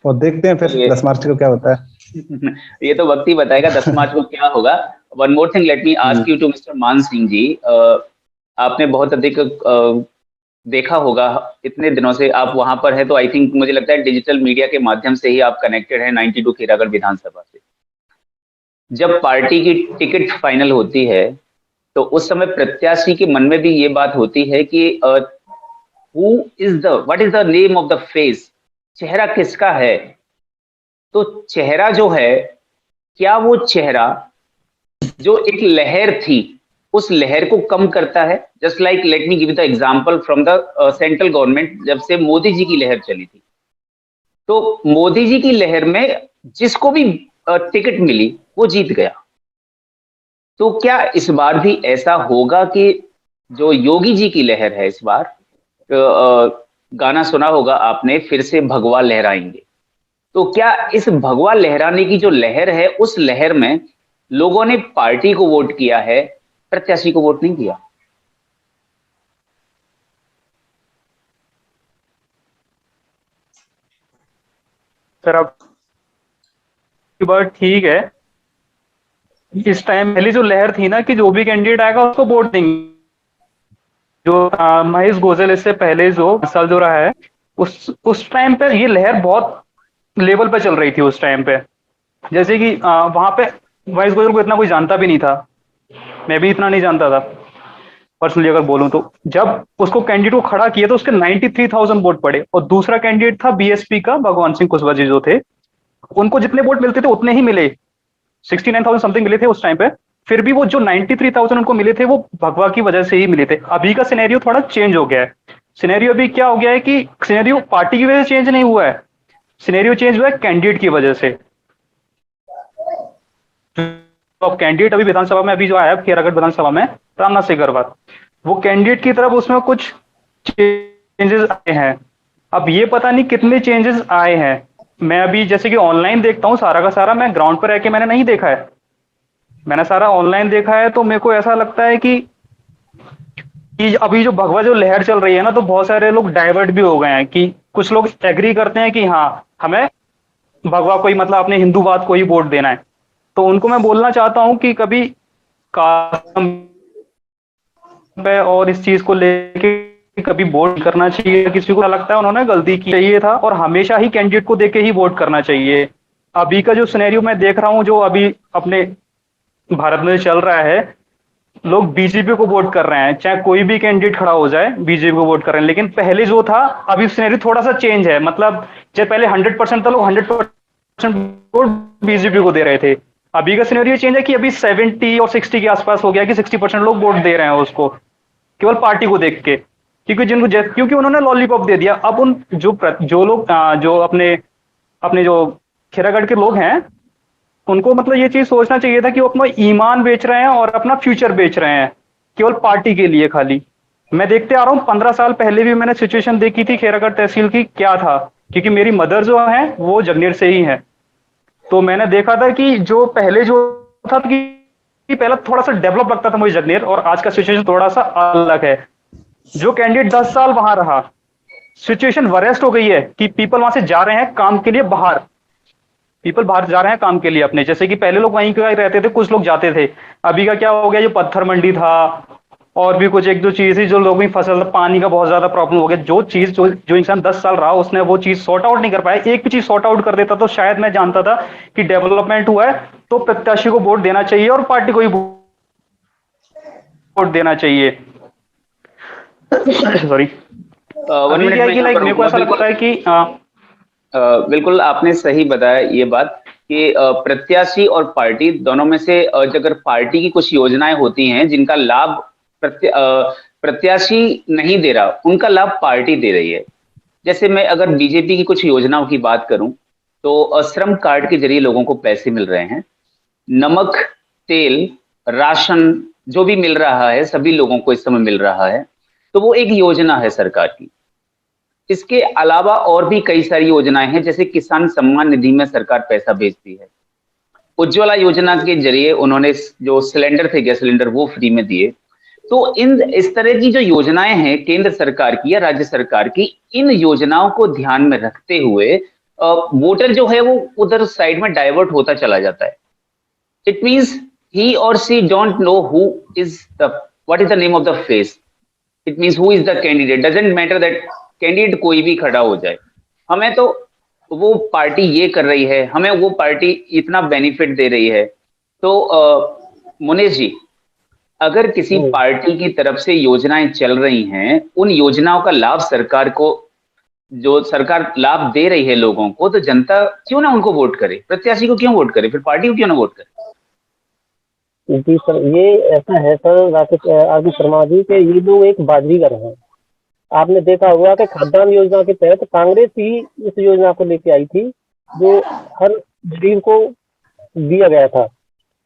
और देखते हैं फिर 10 मार्च को क्या होता है। ये तो वक्त ही बताएगा 10 मार्च को क्या होगा। One more thing, let me ask you to mister Man Singh जी, आपने बहुत अधिक देखा होगा, इतने दिनों से आप वहां पर है, तो आई थिंक मुझे लगता है डिजिटल मीडिया के माध्यम से ही आप कनेक्टेड हैं 92 खीरागढ़ विधानसभा से। जब पार्टी की टिकट फाइनल होती है तो उस समय प्रत्याशी के मन में भी ये बात होती है कि what is the name of the face, चेहरा किसका है। तो चेहरा जो है, क्या वो चेहरा जो एक लहर थी उस लहर को कम करता है? Just like let me give the example from the central government, जब से मोदी जी की लहर चली थी, तो मोदी जी की लहर में जिसको भी टिकट मिली वो जीत गया। तो क्या इस बार भी ऐसा होगा कि जो योगी जी की लहर है इस बार, गाना सुना होगा आपने, फिर से भगवा लहराएंगे, तो क्या इस भगवा लहराने की जो लहर है उस लहर में लोगों ने पार्टी को वोट किया है, प्रत्याशी को वोट नहीं किया? सर आपकी बात ठीक है। इस टाइम पहले जो लहर थी ना कि जो भी कैंडिडेट आएगा उसको वोट देंगे, जो महेश गोयल इससे पहले जो साल जो रहा है, उस टाइम पे ये लहर बहुत लेवल पे चल रही थी उस टाइम पे। जैसे कि वहां पे महेश गोयल को इतना कोई जानता भी नहीं था, मैं भी इतना नहीं जानता था पर्सनली अगर बोलूं तो। जब उसको कैंडिडेट को खड़ा किया तो उसके 93,000 वोट पड़े, और दूसरा कैंडिडेट था बीएसपी का भगवान सिंह कुशवाहा जी जो थे, उनको जितने वोट मिलते थे उतने ही मिले, 69,000 समथिंग मिले थे उस टाइम पे। फिर भी वो जो 93,000 उनको मिले थे वो भगवा की वजह से ही मिले थे। अभी का सिनेरियो थोड़ा चेंज हो गया है। सिनेरियो अभी क्या हो गया है कि सिनेरियो पार्टी की वजह से चेंज नहीं हुआ है, सिनेरियो चेंज हुआ है कैंडिडेट की वजह से। तो कैंडिडेट अभी विधानसभा में अभी जो आया खैरागढ़ विधानसभा में, रामनाथ सिकरवार, वो कैंडिडेट की तरफ उसमें कुछ चेंजेस आए हैं। अब ये पता नहीं कितने चेंजेस आए हैं। मैं अभी जैसे कि ऑनलाइन देखता हूँ सारा का सारा, मैं ग्राउंड पर रह के मैंने नहीं देखा है, मैंने सारा ऑनलाइन देखा है। तो मेरे को ऐसा लगता है कि अभी जो भगवा जो लहर चल रही है ना, तो बहुत सारे लोग डाइवर्ट भी हो गए हैं कि कुछ लोग एग्री करते हैं कि हाँ हमें भगवा को ही, मतलब अपने हिंदूवाद को ही वोट देना है। तो उनको मैं बोलना चाहता हूं कि कभी कास्ट पे और इस चीज को लेके कभी वोट करना चाहिए। किसी को लगता है उन्होंने गलती की चाहिए था, और हमेशा ही कैंडिडेट को देख के ही वोट करना चाहिए। अभी का जो सिनेरियो मैं देख रहा हूं जो अभी अपने भारत में चल रहा है, लोग बीजेपी को वोट कर रहे हैं, चाहे कोई भी कैंडिडेट खड़ा हो जाए बीजेपी को वोट कर रहे हैं। लेकिन पहले जो था, अभी सिनेरियो थोड़ा सा चेंज है, मतलब जब पहले 100% था लोग 100% वोट बीजेपी को दे रहे थे, अभी का सिनेरियो चेंज है कि अभी 70 और 60 के आसपास हो गया कि 60% लोग वोट दे रहे हैं उसको केवल पार्टी को देख के, क्योंकि उन्होंने लॉलीपॉप दे दिया। अब उन जो लोग जो अपने जो खैरागढ़ के लोग हैं, उनको मतलब ये चीज सोचना चाहिए था कि वो अपना ईमान बेच रहे हैं और अपना फ्यूचर बेच रहे हैं केवल पार्टी के लिए खाली। मैं देखते आ रहा हूँ 15 साल पहले भी मैंने सिचुएशन देखी थी खैरागढ़ तहसील की, क्या था, क्योंकि मेरी मदर जो है वो जगनेर से ही है। तो मैंने देखा था कि जो पहले जो था कि पहला थोड़ा सा डेवलप लगता था मुझे जगनेर, और आज का सिचुएशन थोड़ा सा अलग है। जो कैंडिडेट 10 साल वहां रहा, सिचुएशन वरेस्ट हो गई है कि पीपल वहां से जा रहे हैं काम के लिए बाहर, पीपल बाहर जा रहे हैं काम के लिए अपने। जैसे कि पहले लोग वहीं रहते थे, कुछ लोग जाते थे। अभी का क्या हो गया, जो पत्थर मंडी था और भी कुछ एक दो चीज थी जो लोगों की फसल, पानी का बहुत ज्यादा प्रॉब्लम हो गया। जो इंसान 10 साल रहा उसने वो चीज सॉर्ट आउट नहीं कर पाया। एक भी चीज सॉर्ट आउट कर देता तो शायद मैं जानता था कि डेवलपमेंट हुआ है, तो प्रत्याशी को वोट देना चाहिए और पार्टी को ही वोट देना चाहिए। सॉरी, मेरे को ऐसा लगता है कि बिल्कुल आपने सही बताया ये बात कि प्रत्याशी और पार्टी दोनों में से अगर पार्टी की कुछ योजनाएं होती हैं जिनका लाभ प्रत्याशी नहीं दे रहा, उनका लाभ पार्टी दे रही है। जैसे मैं अगर बीजेपी की कुछ योजनाओं की बात करूं तो श्रम कार्ड के जरिए लोगों को पैसे मिल रहे हैं, नमक, तेल, राशन जो भी मिल रहा है सभी लोगों को इस समय मिल रहा है, तो वो एक योजना है सरकार की। इसके अलावा और भी कई सारी योजनाएं हैं, जैसे किसान सम्मान निधि में सरकार पैसा भेजती है, उज्ज्वला योजना के जरिए उन्होंने जो सिलेंडर थे गैस सिलेंडर वो फ्री में दिए, तो इन इस तरह की जो योजनाएं हैं केंद्र सरकार की या राज्य सरकार की, इन योजनाओं को ध्यान में रखते हुए वोटर जो है वो उधर साइड में डाइवर्ट होता चला जाता है. It means he or she don't know what is the name of the face. It means who is the candidate. Doesn't matter that candidate कोई भी खड़ा हो जाए. हमें तो वो पार्टी ये कर रही है, हमें वो पार्टी इतना बेनिफिट दे रही है. तो मुनेश जी, अगर किसी पार्टी की तरफ से योजनाएं चल रही हैं, उन योजनाओं का लाभ सरकार को, जो सरकार लाभ दे रही है लोगों को, तो जनता क्यों ना उनको वोट करे, प्रत्याशी को क्यों वोट करे, फिर पार्टी को क्यों ना वोट करे? जी सर, ये ऐसा है सर राकेश आरडी शर्मा जी के ये लोग एक बाजीगर हैं. आपने देखा होगा कि खाद्यान्न योजना के तहत कांग्रेस ही इस योजना को लेके आई थी, जो हर गरीब को दिया गया था.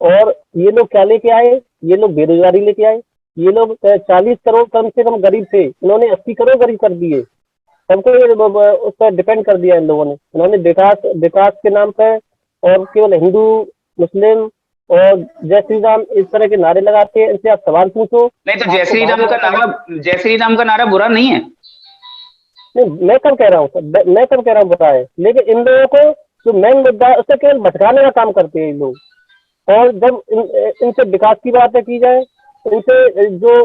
और ये लोग क्या लेके आए? ये लोग बेरोजगारी लेके आए. ये लोग 40 करोड़ कम से कम गरीब थे, इन्होंने 80 करोड़ गरीब कर दिए. सबको उस पर डिपेंड कर दिया इन लोगों ने. इन्होंने विकास के नाम पर और केवल हिंदू मुस्लिम और जय श्री राम इस तरह के नारे लगाते हैं. इनसे आप सवाल पूछो. नहीं तो जय श्री राम का नारा बुरा नहीं है. नहीं, मैं कब कह रहा हूँ सर, मैं कब कह रहा हूँ बुरा है, लेकिन इन लोगों को जो मेन मुद्दा है उससे केवल भटकाने का काम करते हैं ये लोग. और जब इनसे विकास की बातें की जाए, इनसे जो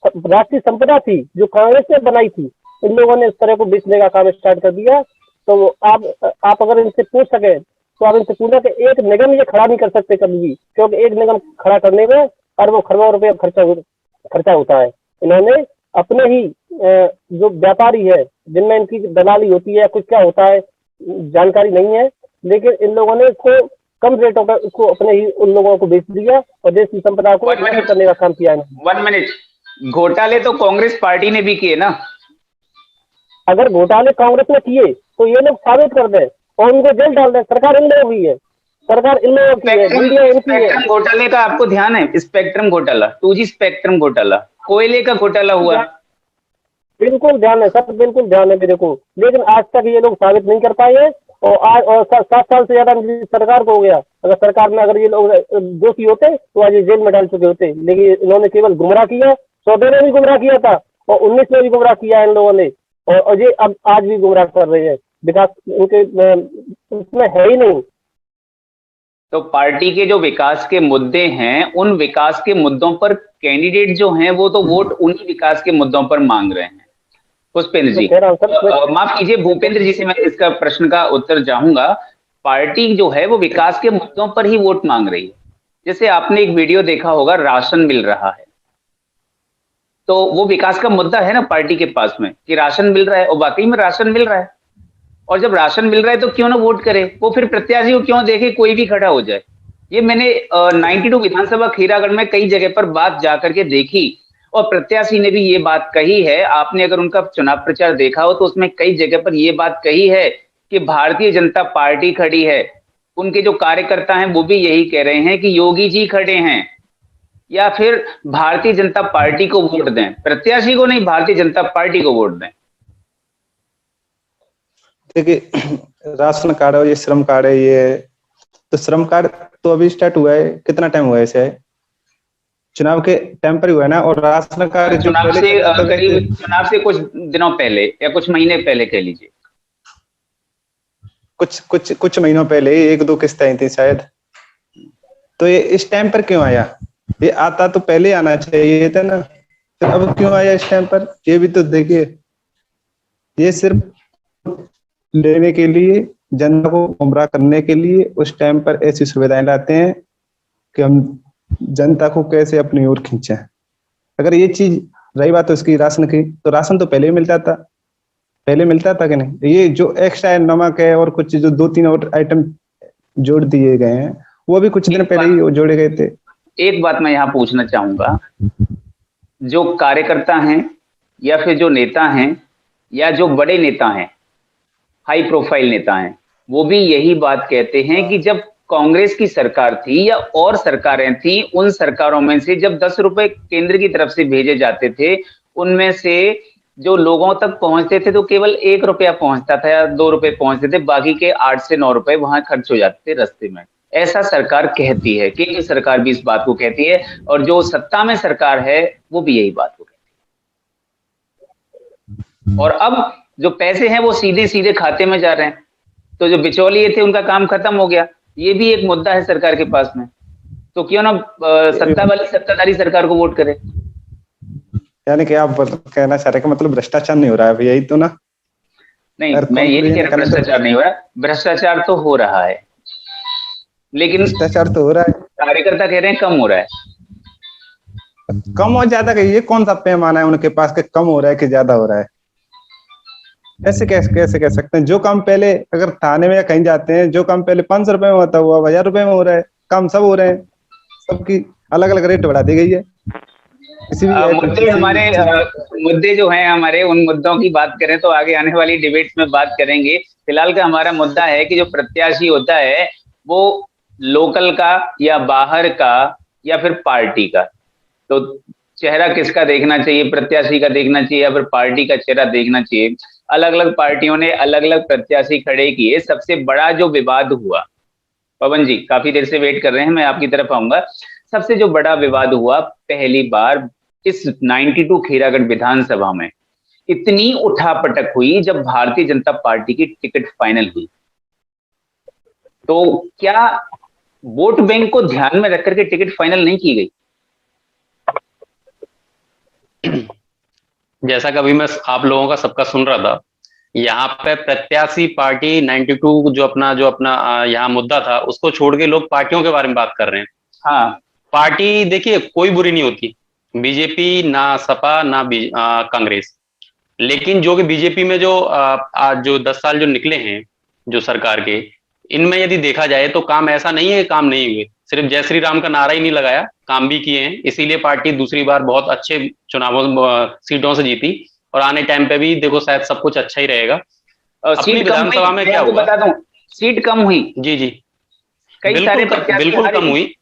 राष्ट्रीय संपदा थी जो कांग्रेस ने बनाई थी, इन लोगों ने इस तरह को बेचने का काम स्टार्ट कर दिया. तो आप अगर इनसे पूछ सके तो आप इनसे पूछा कि एक निगम ये खड़ा नहीं कर सकते कभी भी, क्योंकि एक निगम खड़ा करने में अरबों खरबों रुपये खर्चा होता है. इन्होंने अपने ही जो व्यापारी है जिनमें इनकी दलाली होती है, कुछ क्या होता है जानकारी नहीं है, लेकिन इन लोगों ने इसको कम रेटों पर इसको अपने ही उन लोगों को बेच दिया और देश की संपदा को करने का काम किया है. 1 मिनट, घोटाले तो कांग्रेस पार्टी ने भी किए ना. अगर घोटाले कांग्रेस ने किए तो ये लोग साबित कर दें और उनको जेल डाल दें. सरकार इन लोगों की है, सरकार इन लोगों की है, मीडिया इनकी है. स्पेक्ट्रम घोटाले का आपको ध्यान है? स्पेक्ट्रम घोटाला, 2G स्पेक्ट्रम घोटाला, कोयले का घोटाला हुआ. बिल्कुल ध्यान है सर, बिल्कुल ध्यान है मेरे को, लेकिन आज तक ये लोग साबित नहीं कर पाए हैं. और आज 7 साल से ज्यादा सरकार को हो गया. अगर सरकार में अगर ये लोग दोषी होते तो आज ये जेल में डाल चुके होते, लेकिन इन्होंने केवल गुमराह किया. 14 में भी गुमराह किया था और 19 में भी गुमराह किया इन लोगों ने, और ये अब आज भी गुमराह कर रहे हैं. विकास उनके उसमें है ही नहीं. तो पार्टी के जो विकास के मुद्दे हैं, उन विकास के मुद्दों पर कैंडिडेट जो हैं वो तो वोट उन्हीं विकास के मुद्दों पर मांग रहे हैं. पुष्पेंद्र जी, माफ कीजिए, भूपेंद्र जी से मैं इसका प्रश्न का उत्तर चाहूंगा. पार्टी जो है वो विकास के मुद्दों पर ही वोट मांग रही है. जैसे आपने एक वीडियो देखा होगा, राशन मिल रहा है, तो वो विकास का मुद्दा है ना पार्टी के पास में कि राशन मिल रहा है, और वाकई में राशन मिल रहा है. और जब राशन मिल रहा है तो क्यों ना वोट करे, वो फिर प्रत्याशी को क्यों देखे कोई भी खड़ा हो जाए. ये मैंने 92 विधानसभा खीरागढ़ में कई जगह पर बात जाकर के देखी, और प्रत्याशी ने भी ये बात कही है. आपने अगर उनका चुनाव प्रचार देखा हो तो उसमें कई जगह पर ये बात कही है कि भारतीय जनता पार्टी खड़ी है. उनके जो कार्यकर्ता हैं वो भी यही कह रहे हैं कि योगी जी खड़े हैं, या फिर भारतीय जनता पार्टी को वोट दें, प्रत्याशी को नहीं, भारतीय जनता पार्टी को वोट दें. देखिए, राशन कार्ड और ये श्रम कार्ड है, ये तो श्रम कार्ड तो अभी स्टार्ट हुआ है, कितना टाइम हुआ है इसे? चुनाव के टाइम पर हुआ है ना. और राशन कार्ड चुनाव से करीब चुनाव से कुछ दिनों पहले या कुछ महीने पहले कह लीजिए, कुछ महीनों पहले 1-2 किस्तें आई थी शायद. तो ये इस टाइम पर क्यों आया? ये आता तो पहले आना चाहिए था ना, तो अब क्यों आया इस टाइम पर? ये भी तो देखिए, ये सिर्फ लेने के लिए, जनता को गुमराह करने के लिए उस टाइम पर ऐसी सुविधाएं लाते हैं कि हम जनता को कैसे अपनी ओर खींचे. अगर ये चीज रही बात तो इसकी राशन की, तो राशन तो पहले मिलता था कि नहीं? ये जो एक्स्ट्रा नमक है और कुछ जो 2-3 और आइटम जोड़ दिए गए हैं, वो भी कुछ दिन पहले ही जोड़े गए थे. एक बात मैं यहाँ पूछना चाहूंगा, जो कार्यकर्ता हैं या फिर जो नेता हैं या जो बड़े नेता हैं, हाई प्रोफाइल नेता हैं, वो भी यही बात कहते हैं कि जब कांग्रेस की सरकार थी या और सरकारें थी, उन सरकारों में से जब 10 रुपए केंद्र की तरफ से भेजे जाते थे, उनमें से जो लोगों तक पहुंचते थे तो केवल 1 रुपया पहुंचता था या 2 रुपए पहुंचते थे, बाकी के 8 से 9 रुपए वहां खर्च हो जाते थे रास्ते में. ऐसा सरकार कहती है, केंद्र सरकार भी इस बात को कहती है, और जो सत्ता में सरकार है वो भी यही बात को कहती है। और अब जो पैसे हैं वो सीधे सीधे खाते में जा रहे हैं, तो जो बिचौलिए थे उनका काम खत्म हो गया। ये भी एक मुद्दा है सरकार के पास में, तो क्यों ना सत्ताधारी सरकार को वोट करे। यानी कि आप कहना चाह रहे हैं कि मतलब भ्रष्टाचार नहीं हो रहा है, यही तो ना? नहीं, मैं ये नहीं कह रहा भ्रष्टाचार नहीं हो रहा, भ्रष्टाचार तो हो रहा है, लेकिन भ्रष्टाचार तो हो रहा है, कार्यकर्ता कह रहे हैं कम हो रहा है। कम और ज्यादा का ये कौन सा पैमाना है उनके पास कि कम हो रहा है कि ज्यादा हो रहा है? ऐसे कैसे कह सकते हैं? जो काम पहले अगर थाने में या कहीं जाते हैं, जो काम पहले 500 रुपए में होता हुआ 1000 रुपए में हो रहा है, काम सब हो रहे हैं, सबकी अलग अलग रेट बढ़ा दी गई है। मुद्दे जो हैं हमारे, उन मुद्दों की बात करें तो आगे आने वाली डिबेट्स में बात करेंगे। फिलहाल का हमारा मुद्दा है कि जो प्रत्याशी होता है वो लोकल का या बाहर का या फिर पार्टी का, तो चेहरा किसका देखना चाहिए, प्रत्याशी का देखना चाहिए या फिर पार्टी का चेहरा देखना चाहिए। अलग अलग पार्टियों ने अलग अलग प्रत्याशी खड़े किए। सबसे बड़ा जो विवाद हुआ, पवन जी काफी देर से वेट कर रहे हैं, मैं आपकी तरफ आऊंगा। सबसे जो बड़ा विवाद हुआ, पहली बार इस 92 खैरागढ़ विधानसभा में इतनी उठापटक हुई जब भारतीय जनता पार्टी की टिकट फाइनल हुई। तो क्या वोट बैंक को ध्यान में रख करके टिकट फाइनल नहीं की गई? जैसा कि अभी मैं आप लोगों का सबका सुन रहा था, यहाँ पे प्रत्याशी पार्टी 92 जो अपना यहाँ मुद्दा था उसको छोड़ के लोग पार्टियों के बारे में बात कर रहे हैं। हाँ, पार्टी देखिए कोई बुरी नहीं होती, बीजेपी ना सपा ना कांग्रेस, लेकिन जो कि बीजेपी में जो आज जो 10 साल जो निकले हैं जो सरकार के, इनमें यदि देखा जाए तो काम ऐसा नहीं है काम नहीं हुए, सिर्फ जय श्री राम का नारा ही नहीं लगाया, काम भी किए हैं। इसीलिए पार्टी दूसरी बार बहुत अच्छे चुनावों सीटों से जीती, और आने टाइम पे भी देखो शायद सब कुछ अच्छा ही रहेगा। अपनी विधानसभा में क्या हुआ, बता दूं, सीट कम हुई। जी जी, कई सारे बिल्कुल कम हुई,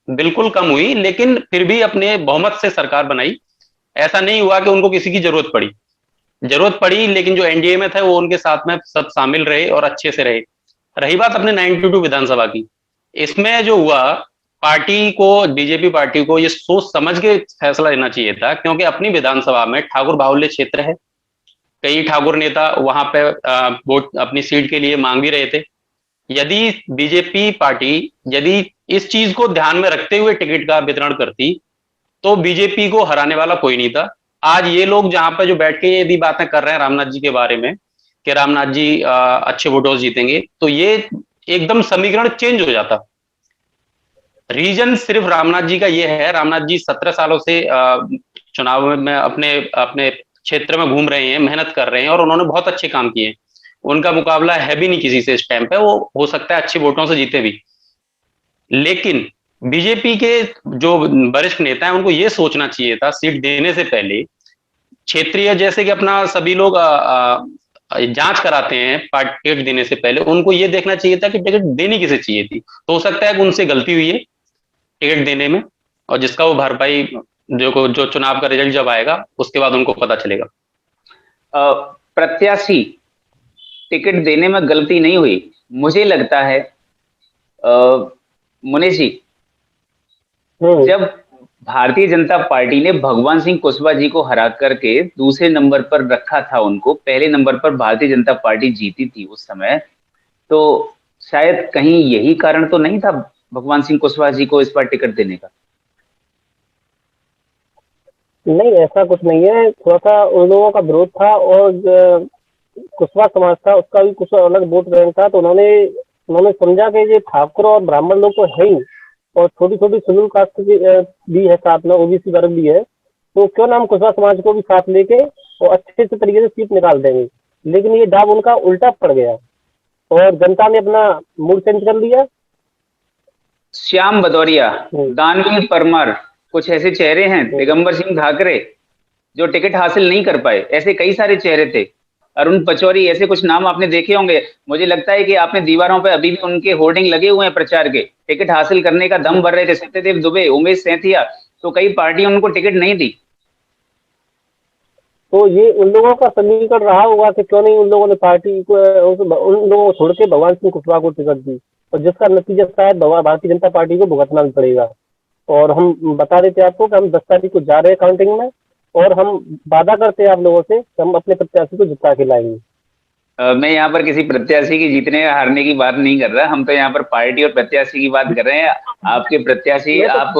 बिल्कुल कम हुई, लेकिन फिर भी अपने बहुमत से सरकार बनाई। ऐसा नहीं हुआ कि उनको किसी की जरूरत पड़ी, लेकिन जो एनडीए में थे वो उनके साथ में सब शामिल रहे और अच्छे से रहे। रही बात अपने 92 विधानसभा की, इसमें जो हुआ, पार्टी को, बीजेपी पार्टी को ये सोच समझ के फैसला लेना चाहिए था, क्योंकि अपनी विधानसभा में ठाकुर बाहुल्य क्षेत्र है, कई ठाकुर नेता वहां पे वोट अपनी सीट के लिए मांग भी रहे थे। यदि बीजेपी पार्टी यदि इस चीज को ध्यान में रखते हुए टिकट का वितरण करती तो बीजेपी को हराने वाला कोई नहीं था। आज ये लोग जहां पर जो बैठ के यदि बातें कर रहे हैं रामनाथ जी के बारे में कि रामनाथ जी अच्छे वोटों से जीतेंगे, तो ये एकदम समीकरण चेंज हो जाता। रीजन सिर्फ रामनाथ जी का ये है, रामनाथ जी 17 सालों से चुनाव में अपने क्षेत्र में घूम रहे हैं, मेहनत कर रहे हैं और उन्होंने बहुत अच्छे काम किए। उनका मुकाबला है भी नहीं किसी से इस टाइम पे, वो हो सकता है अच्छे वोटों से जीते भी। लेकिन बीजेपी के जो वरिष्ठ नेता हैं उनको ये सोचना चाहिए था सीट देने से पहले, क्षेत्रीय जैसे कि अपना सभी लोग जांच कराते हैं टिकट देने से पहले, उनको ये देखना चाहिए था कि टिकट देनी किसे चाहिए थी। तो हो सकता है कि उनसे गलती हुई है टिकट देने में, और जिसका वो भरपाई जो चुनाव का रिजल्ट जब आएगा उसके बाद उनको पता चलेगा। प्रत्याशी टिकट देने में गलती नहीं हुई, मुझे लगता है मुनीष जी, जब भारतीय जनता पार्टी ने भगवान सिंह कुशवाहा जी को हरा करके दूसरे नंबर पर रखा था उनको, पहले नंबर पर भारतीय जनता पार्टी जीती थी उस समय, तो शायद कहीं यही कारण तो नहीं था भगवान सिंह कुशवाहा जी को इस बार टिकट देने का? नहीं, ऐसा कुछ नहीं है। थोड़ा सा उन लोगों का विरोध था और कुशवाहा समाज था, उसका भी कुछ अलग वोट बैंक था, तो उन्होंने समझा कि ये ठाकुर और ब्राह्मण लोग तो है ही, और छोटी छोटी शेड्यूल कास्ट भी है साथ में, ओबीसी वर्ग भी है, तो क्यों ना हम कुशवाहा समाज को भी साथ लेके और अच्छे से तरीके से सीट निकाल देंगे। लेकिन ये दाव उनका उल्टा पड़ गया और जनता ने अपना मूड चेंज कर लिया। श्याम भदौरिया, दानवीर परमार, कुछ ऐसे चेहरे हैं, दिगंबर सिंह ठाकरे जो टिकट हासिल नहीं कर पाए, ऐसे कई सारे चेहरे थे, अरुण पचौरी, ऐसे कुछ नाम आपने देखे होंगे। मुझे लगता है कि आपने दीवारों पे अभी भी उनके होर्डिंग लगे हुए हैं प्रचार के, टिकट हासिल करने का दम भर रहे थे। सत्यदेव दुबे, उमेश सैथिया, तो कई पार्टियां उनको टिकट नहीं दी। तो ये उन लोगों का समीकरण रहा होगा कि क्यों नहीं उन लोगों ने पार्टी को, उन लोगों को छोड़ के भगवान सिंह कुशवाहा को टिकट दी। और जिसका नतीजा शायद भारतीय जनता पार्टी को भुगतना भी पड़ेगा। और हम बता देते आपको कि हम 10 तारीख को जा रहे हैं काउंटिंग में, और हम वादा करते हैं आप लोगों से कि हम अपने प्रत्याशी को जिता के लाएंगे। मैं यहाँ पर किसी प्रत्याशी की जीतने या हारने की बात नहीं कर रहा, हम तो यहाँ पर पार्टी और प्रत्याशी की बात कर रहे हैं। आपके प्रत्याशी आप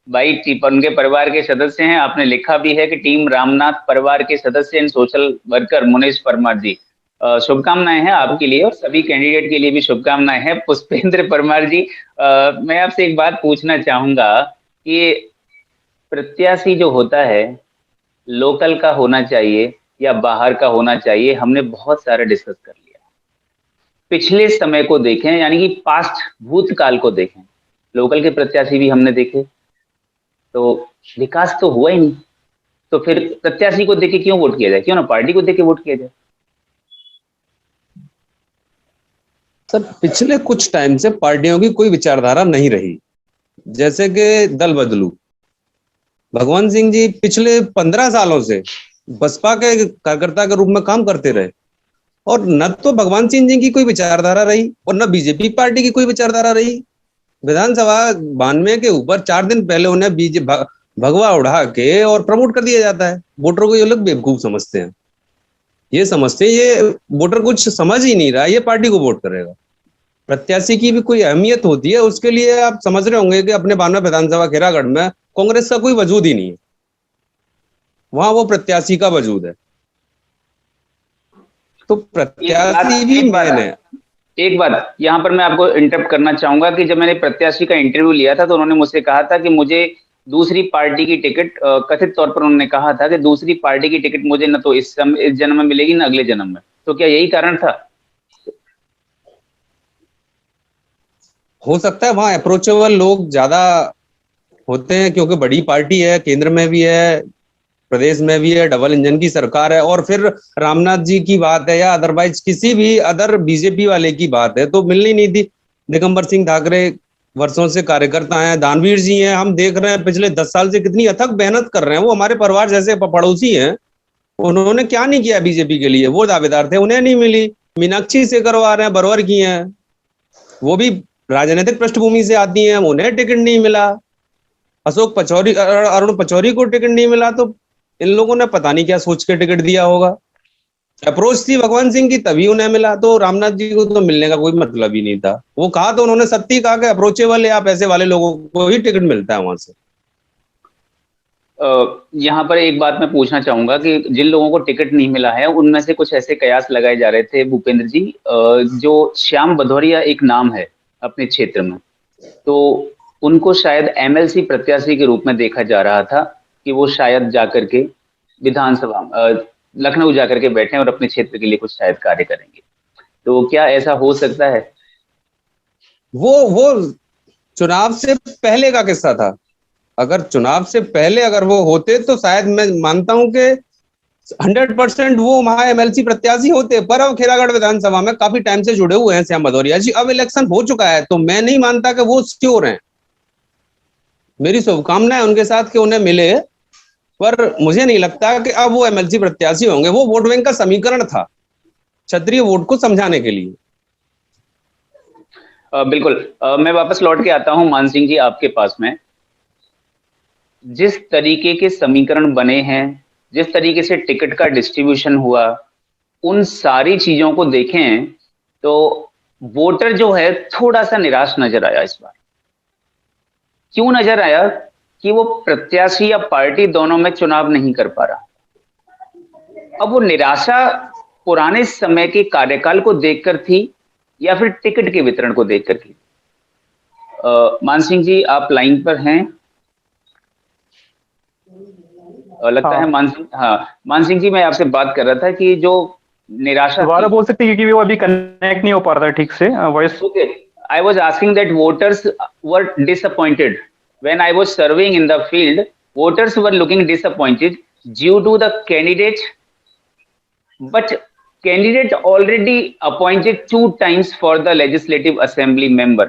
भाई उनके परिवार के सदस्य हैं, आपने लिखा भी है कि टीम रामनाथ परिवार के सदस्य and social worker Munish Parmar ji. शुभकामनाएं हैं आपके लिए और सभी कैंडिडेट के लिए भी शुभकामनाएं हैं। पुष्पेंद्र परमार जी, मैं आपसे एक बात पूछना चाहूंगा कि प्रत्याशी जो होता है लोकल का होना चाहिए या बाहर का होना चाहिए, हमने बहुत सारा डिस्कस कर लिया। पिछले समय को देखें, यानी कि पास्ट भूतकाल को देखें, लोकल के प्रत्याशी भी हमने देखे तो विकास तो हुआ ही नहीं। तो फिर प्रत्याशी को देखे क्यों वोट किया जाए, क्यों ना पार्टी को देके वोट किया जाए। सर पिछले कुछ टाइम से पार्टियों की कोई विचारधारा नहीं रही, जैसे कि दल बदलू। भगवंत सिंह जी पिछले 15 सालों से बसपा के कार्यकर्ता के रूप में काम करते रहे, और न तो भगवंत सिंह जी की कोई विचारधारा रही और न बीजेपी पार्टी की कोई विचारधारा रही। विधानसभा 92 के ऊपर 4 दिन पहले उन्हें भगवा उड़ा के और प्रमोट कर दिया जाता है। वोटर को ये लोग बेवकूफ समझते हैं, ये समझते हैं ये वोटर कुछ समझ ही नहीं रहा, ये पार्टी को वोट करेगा। प्रत्याशी की भी कोई अहमियत होती है, उसके लिए आप समझ रहे होंगे कि अपने 92 विधानसभा खैरागढ़ में कांग्रेस का कोई वजूद ही नहीं है, वहां वो प्रत्याशी का वजूद है। तो प्रत्याशी भी मेन है। एक बात यहाँ पर मैं आपको इंटरप्ट करना चाहूंगा कि जब मैंने प्रत्याशी का इंटरव्यू लिया था तो उन्होंने मुझसे कहा था कि मुझे दूसरी पार्टी की टिकट, कथित तौर पर उन्होंने कहा था कि दूसरी पार्टी की टिकट मुझे न तो इस जन्म में मिलेगी न अगले जन्म में। तो क्या यही कारण था? हो सकता है वहां अप्रोचेबल लोग ज्यादा होते हैं, क्योंकि बड़ी पार्टी है, केंद्र में भी है, प्रदेश में भी है, डबल इंजन की सरकार है, और फिर रामनाथ जी की बात है या अदरवाइज किसी भी अदर बीजेपी वाले की बात है तो मिलनी नहीं थी। दिगंबर सिंह ठाकरे वर्षों से कार्यकर्ता हैं, दानवीर जी हैं, हम देख रहे हैं पिछले 10 साल से कितनी अथक मेहनत कर रहे हैं। वो हमारे परिवार जैसे पड़ोसी हैं, उन्होंने क्या नहीं किया बीजेपी के लिए, वो दावेदार थे, उन्हें नहीं मिली। मीनाक्षी से करवा रहे हैं, बरवर की हैं, वो भी राजनीतिक पृष्ठभूमि से आती हैं, उन्हें टिकट नहीं मिला। अशोक पचौरी, अरुण पचौरी को टिकट नहीं मिला, तो इन लोगों ने पता नहीं क्या सोच के टिकट दिया होगा। अप्रोच थी भगवंत सिंह की तभी उन्हें मिला, तो रामनाथ जी को तो मिलने का कोई मतलब ही नहीं था। वो कहा तो उन्होंने सत्य कहा कि अप्रोचेबल है, आप ऐसे वाले लोगों को ही टिकट मिलता है वहां से। यहाँ पर एक बात मैं पूछना चाहूंगा कि जिन लोगों को टिकट नहीं मिला है उनमें से कुछ ऐसे कयास लगाए जा रहे थे भूपेंद्र जी, जो श्याम भदौरिया एक नाम है अपने क्षेत्र में, तो उनको शायद एमएलसी प्रत्याशी के रूप में देखा जा रहा था कि वो शायद जाकर के विधानसभा लखनऊ जाकर के बैठे और अपने क्षेत्र के लिए कुछ शायद कार्य करेंगे। तो क्या ऐसा हो सकता है? वो चुनाव से पहले का किस्सा था। अगर चुनाव से पहले अगर वो होते तो शायद मैं मानता हूं कि 100% वो वहां एमएलसी प्रत्याशी होते। पर अब खैरागढ़ विधानसभा में काफी टाइम से जुड़े हुए हैं श्याम भदौरिया जी, अब इलेक्शन हो चुका है तो मैं नहीं मानता कि वो श्योर हैं। मेरी शुभकामनाएं उनके साथ कि उन्हें मिले, पर मुझे नहीं लगता कि अब वो एमएलसी प्रत्याशी होंगे। वो वोट बैंक का समीकरण था क्षत्रिय वोट को समझाने के लिए। बिल्कुल। मैं वापस लौट के आता हूं मान सिंह जी आपके पास में। जिस तरीके के समीकरण बने हैं, जिस तरीके से टिकट का डिस्ट्रीब्यूशन हुआ, उन सारी चीजों को देखें तो वोटर जो है थोड़ा सा निराश नजर आया इस बार। क्यों नजर आया? कि वो प्रत्याशी या पार्टी दोनों में चुनाव नहीं कर पा रहा। अब वो निराशा पुराने समय के कार्यकाल को देखकर थी या फिर टिकट के वितरण को देखकर थी? मान सिंह जी आप लाइन पर हैं? लगता है मान सिंह, हाँ मान सिंह जी मैं आपसे बात कर रहा था कि जो निराशा दोबारा बोल सकते हैं क्योंकि वो अभी कनेक्ट नहीं हो पा रहा था ठीक से voice. Okay, I was asking that voters were disappointed when I was surveying in the field. Voters were looking disappointed due to the candidate, but candidate already appointed 2 times for the legislative assembly member.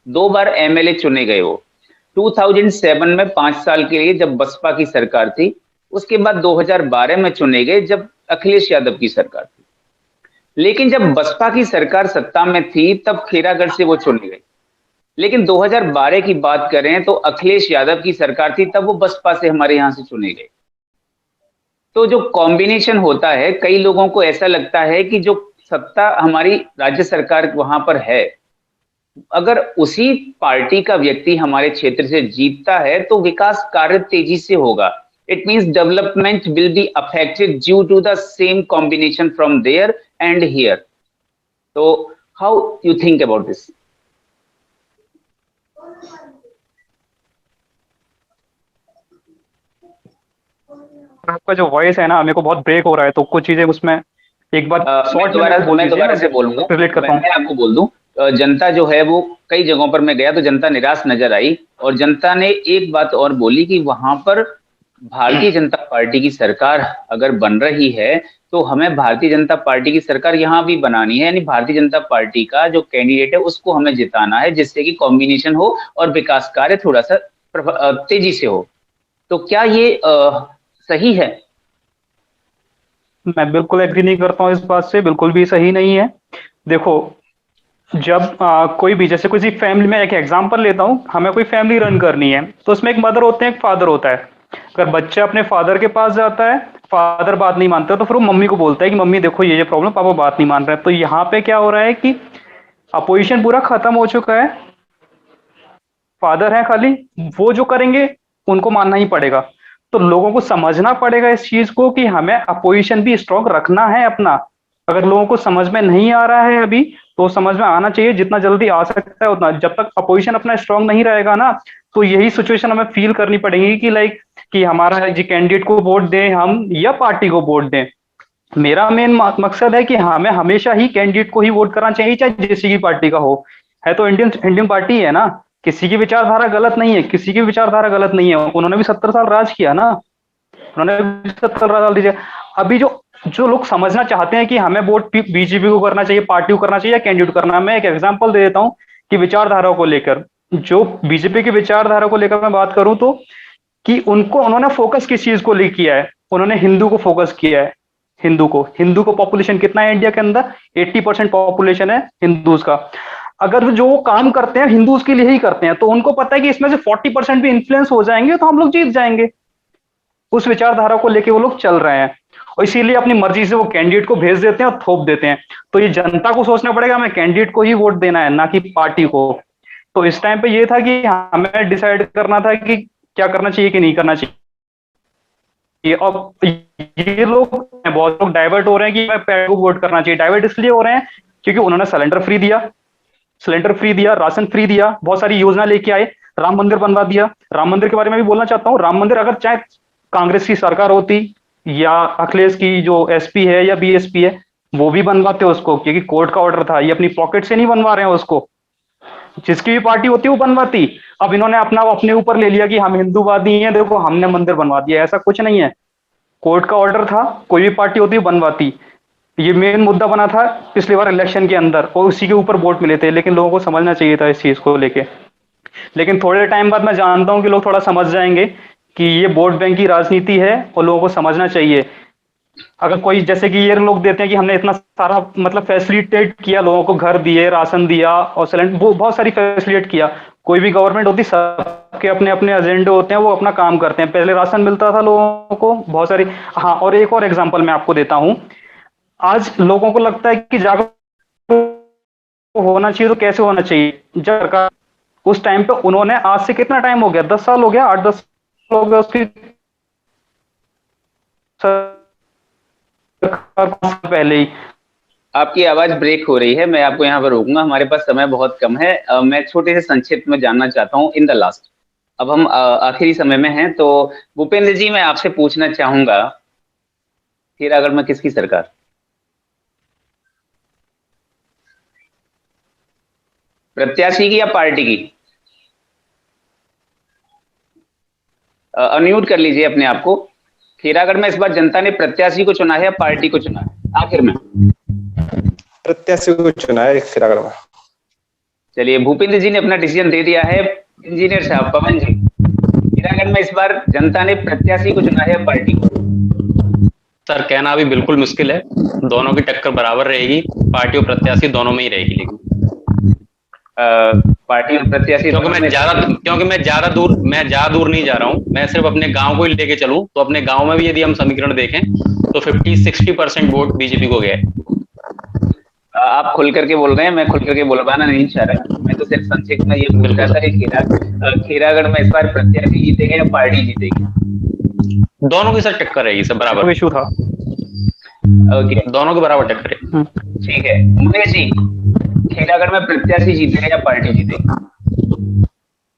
2 bar MLA चुने गए वो 2007 में 5 साल के लिए जब बसपा की सरकार थी, उसके बाद 2012 में चुने गए जब अखिलेश यादव की सरकार थी। लेकिन जब बसपा की सरकार सत्ता में थी तब खेरागढ़ से वो चुने गए। लेकिन 2012 की बात करें तो अखिलेश यादव की सरकार थी, तब वो बसपा से हमारे यहां से चुने गए। तो जो कॉम्बिनेशन होता है, कई लोगों को ऐसा लगता है कि जो सत्ता हमारी राज्य सरकार वहां पर है, अगर उसी पार्टी का व्यक्ति हमारे क्षेत्र से जीतता है तो विकास कार्य तेजी से होगा। It means development will be affected due to the same combination from there and here. तो how you think about this? आपका जो वॉइस है ना, मेरे को बहुत ब्रेक हो रहा है, तो कुछ चीजें उसमें एक बार मैं दोबारा से बोलूंगा, रिलेट करता हूँ। मैं आपको बोल दूं, जनता जो है वो कई जगहों पर मैं गया तो जनता निराश नजर आई, और जनता ने एक बात और बोली कि वहां पर भारतीय जनता पार्टी की सरकार अगर बन रही है तो हमें भारतीय जनता पार्टी की सरकार यहाँ भी बनानी है, यानी भारतीय जनता पार्टी का जो कैंडिडेट है उसको हमें जिताना है, जिससे कि कॉम्बिनेशन हो और विकास कार्य थोड़ा सा तेजी से हो। तो क्या ये सही है? मैं बिल्कुल एग्री नहीं करता हूँ इस बात से, बिल्कुल भी सही नहीं है। देखो, जब कोई भी, जैसे किसी फैमिली में, एक एग्जांपल लेता हूँ, हमें कोई फैमिली रन करनी है तो उसमें एक मदर होते हैं, एक फादर होता है। अगर बच्चा अपने फादर के पास जाता है, फादर बात नहीं मानता, तो फिर वो मम्मी को बोलता है कि मम्मी देखो ये प्रॉब्लम, पापा बात नहीं मान रहे हैं। तो यहाँ पे क्या हो रहा है कि अपोजिशन पूरा खत्म हो चुका है, फादर है खाली, वो जो करेंगे उनको मानना ही पड़ेगा। तो लोगों को समझना पड़ेगा इस चीज को कि हमें अपोजिशन भी स्ट्रॉन्ग रखना है अपना। अगर लोगों को समझ में नहीं आ रहा है अभी, तो समझ में आना चाहिए, जितना जल्दी आ सकता है उतना। जब तक अपोजिशन अपना स्ट्रॉन्ग नहीं रहेगा ना, तो यही सिचुएशन हमें फील करनी पड़ेगी कि लाइक कि हमारा जी कैंडिडेट को वोट दें हम या पार्टी को वोट दें। मेरा मेन मकसद है कि हमें हमेशा ही कैंडिडेट को ही वोट करना चाहिए, चाहे जिस की पार्टी का हो। है तो इंडियन पार्टी है ना, किसी की विचारधारा गलत नहीं है, किसी की विचारधारा गलत नहीं है। उन्होंने भी 70 साल राज किया ना, उन्होंने भी 70 साल दीजिए। अभी जो जो लोग समझना चाहते हैं कि हमें वोट बीजेपी को करना चाहिए, पार्टी को करना चाहिए या कैंडिडेट करना, मैं एक एग्जांपल दे देता हूं कि विचारधारा को लेकर, जो बीजेपी की विचारधारा को लेकर मैं बात करूं तो, कि उन्होंने फोकस किस चीज को ले किया है, उन्होंने हिंदू को फोकस किया है। हिंदू को पॉपुलेशन कितना है इंडिया के अंदर? 80% पॉपुलेशन है हिंदूज का। अगर जो वो काम करते हैं हिंदूज के लिए ही करते हैं, तो उनको पता है कि इसमें से 40% भी इन्फ्लुएंस हो जाएंगे तो हम लोग जीत जाएंगे। उस विचारधारा को लेके वो लोग चल रहे हैं, और इसीलिए अपनी मर्जी से वो कैंडिडेट को भेज देते हैं और थोप देते हैं। तो ये जनता को सोचना पड़ेगा, हमें कैंडिडेट को ही वोट देना है, ना कि पार्टी को। तो इस टाइम पे ये था कि हमें डिसाइड करना था कि क्या करना चाहिए कि नहीं करना चाहिए। और ये लोग, बहुत लोग डाइवर्ट हो रहे हैं कि मैं पैड को वोट करना चाहिए। डाइवर्ट इसलिए हो रहे हैं क्योंकि उन्होंने सिलेंडर फ्री दिया, राशन फ्री दिया, बहुत सारी योजना लेके आए, राम मंदिर बनवा दिया। राम मंदिर के बारे में भी बोलना चाहता हूँ। राम मंदिर अगर चाहे कांग्रेस की सरकार होती या अखिलेश की जो एसपी है या बीएसपी है, वो भी बनवाते उसको, क्योंकि कोर्ट का ऑर्डर था। ये अपनी पॉकेट से नहीं बनवा रहे हैं उसको, जिसकी भी पार्टी होती है वो बनवाती। अब इन्होंने अपने ऊपर ले लिया कि हम हिंदूवादी हैं, देखो हमने मंदिर बनवा दिया। ऐसा कुछ नहीं है, कोर्ट का ऑर्डर था, कोई भी पार्टी होती बनवाती। ये मेन मुद्दा बना था पिछली बार इलेक्शन के अंदर, और उसी के ऊपर वोट मिले थे। लेकिन लोगों को समझना चाहिए था इस चीज को लेके। लेकिन थोड़े टाइम बाद मैं जानता हूं कि लोग थोड़ा समझ जाएंगे कि ये वोट बैंक की राजनीति है, और लोगों को समझना चाहिए। अगर कोई, जैसे कि ये लोग देते हैं कि हमने इतना सारा मतलब फैसिलिटेट किया, लोगों को घर दिए, राशन दिया और सिलेंडर, वो बहुत सारी फैसिलिटेट किया। कोई भी गवर्नमेंट होती, सबके अपने अपने एजेंडे होते हैं, वो अपना काम करते हैं। पहले राशन मिलता था लोगों को, बहुत सारी। हाँ, और एक और एग्जाम्पल मैं आपको देता हूं। आज लोगों को लगता है कि जागरूक होना चाहिए, तो कैसे होना चाहिए? जब सरकार उस टाइम पे, उन्होंने, आज से कितना टाइम हो गया, 10 साल हो गया, 8-10 साल हो गया उसकी पहले ही। आपकी आवाज ब्रेक हो रही है, मैं आपको यहाँ पर रोकूंगा, हमारे पास समय बहुत कम है। मैं छोटे से संक्षिप्त में जानना चाहता हूँ इन द लास्ट, अब हम आखिरी समय में हैं, तो भूपेंद्र जी मैं आपसे पूछना चाहूंगा, फिर अगर मैं किसकी सरकार, प्रत्याशी की या पार्टी की? अनम्यूट कर लीजिए अपने आप को। खीरागढ़ में इस बार जनता ने प्रत्याशी को चुना है या पार्टी को चुना है? आखिर में प्रत्याशी को चुना है खीरागढ़ में। चलिए, भूपेंद्र जी ने अपना डिसीजन दे दिया है। इंजीनियर साहब, पवन जी, खीरागढ़ में इस बार जनता ने प्रत्याशी को चुना है या पार्टी को? सर कहना अभी बिल्कुल मुश्किल है, दोनों की टक्कर बराबर रहेगी, पार्टी और प्रत्याशी दोनों में ही रहेगी। लेकिन पार्टी और प्रत्याशी क्योंकि मैं ज्यादा दूर नहीं जा रहा हूँ, मैं सिर्फ अपने गांव को ही लेके चलूं तो अपने गांव में भी यदि हम समीकरण देखें तो 50-60% वोट बीजेपी को गया है। आप खुल करके बोल रहे हैं, मैं खुल करके बोलवाना नहीं चाह रहा, मैं तो सिर्फ संक्षिप्त में ये पूछ रहा था कि खीरागढ़ में इस बार प्रत्याशी जीतेगा या पार्टी जीतेगी? दोनों की सर टक्कर रहेगी सर, बराबर इशू था। ओके, दोनों की बराबर टक्कर है। ठीक है। मुकेश जी, खीरागढ़ में प्रत्याशी जीतेगा या पार्टी जीतेगी?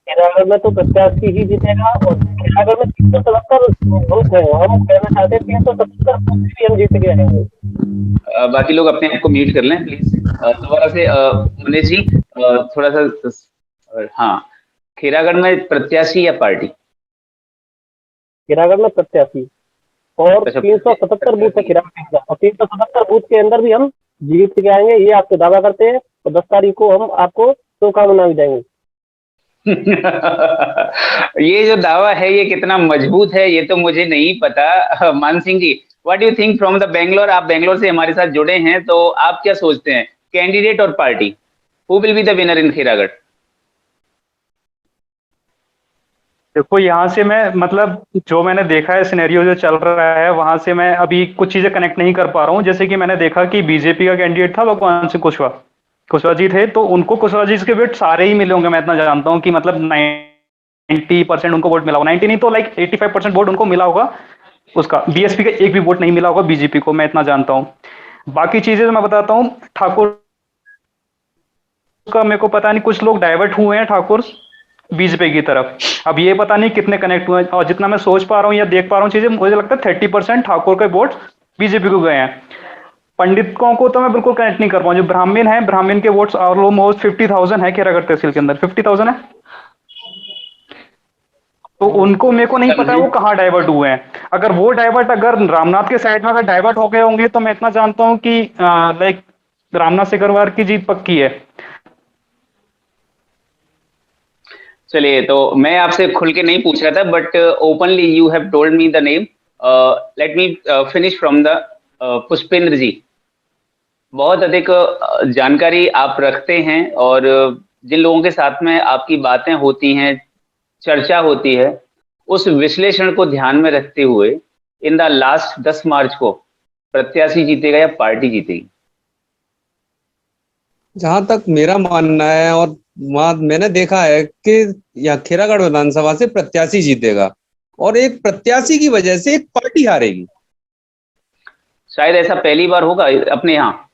खीरागढ़ में तो प्रत्याशी ही जीतेगा, और खीरागढ़ में 377 बूथ है, हम कहना चाहते हैं 377 बूथ भी हम जीत के आएंगे। बाकी लोग अपने आप को म्यूट कर लें प्लीज। दोबारा से मुनीश जी, थोड़ा सा, हाँ, खीरागढ़ में प्रत्याशी या पार्टी? खीरागढ़ में प्रत्याशी, और अच्छा, 377 बूथ है खीरागढ़ में, और 377 बूथ के अंदर भी हम जीत के आएंगे, ये आपको दावा करते हैं, और 10 तारीख को हम आपको शुभकामनाएं भी देंगे। ये जो दावा है ये कितना मजबूत है ये तो मुझे नहीं पता। Maan Singh ji, what do you think from the Bangalore? आप बेंगलोर से हमारे साथ जुड़े हैं, तो आप क्या सोचते हैं, कैंडिडेट और party, who will be the winner in Khairagarh? देखो, यहाँ से मैं मतलब जो मैंने देखा है सिनेरियो जो चल रहा है, वहां से मैं अभी कुछ चीजें कनेक्ट नहीं कर पा रहा हूँ। जैसे कि मैंने देखा कि बीजेपी का कैंडिडेट था भगवान सिंह कुशवाहा जी थे, तो उनको कुशवाहा जी के वोट सारे ही मिले होंगे, मैं इतना जानता हूँ कि मतलब 90% उनको वोट मिला होगा, 90 नहीं तो लाइक 85% वोट उनको मिला होगा। उसका बीएसपी का एक भी वोट नहीं मिला होगा बीजेपी को, मैं इतना जानता हूँ। बाकी चीजें मैं बताता हूँ, ठाकुर का मेरे को पता नहीं, कुछ लोग डाइवर्ट हुए हैं ठाकुर बीजेपी की तरफ, अब ये पता नहीं कितने कनेक्ट हुए हैं, और जितना मैं सोच पा रहा हूँ या देख पा रहा हूँ चीजें, मुझे लगता है 30% ठाकुर के वोट बीजेपी को गए हैं। पंडितों को तो मैं बिल्कुल कनेक्ट नहीं कर पाऊँ। जो ब्राह्मण है, ब्राह्मण के वोट्स ऑलमोस्ट 50,000 है खीरागढ़ तहसील के अंदर, 50,000 है, तो उनको मेरे को नहीं पता वो कहाँ डाइवर्ट हुए हैं। अगर वो डाइवर्ट अगर रामनाथ के साइड में अगर डाइवर्ट हो गए होंगे तो मैं इतना जानता हूँ कि लाइक रामनाथ सिकरवार की जीत पक्की है। चलिए, तो मैं आपसे खुल के नहीं पूछ रहा था, but openly you have told me the name. Let me finish from the Pushpendra ji. बहुत अधिक जानकारी आप रखते हैं, और जिन लोगों के साथ में आपकी बातें होती हैं, चर्चा होती है, उस विश्लेषण को ध्यान में रखते हुए इन द लास्ट 10 मार्च को प्रत्याशी जीतेगा या पार्टी जीतेगी? जहां तक मेरा मानना है, और वहां मैंने देखा है कि यहाँ खीरागढ़ विधानसभा से प्रत्याशी जीतेगा, और एक प्रत्याशी की वजह से एक पार्टी हारेगी। शायद ऐसा पहली बार होगा अपने यहाँ।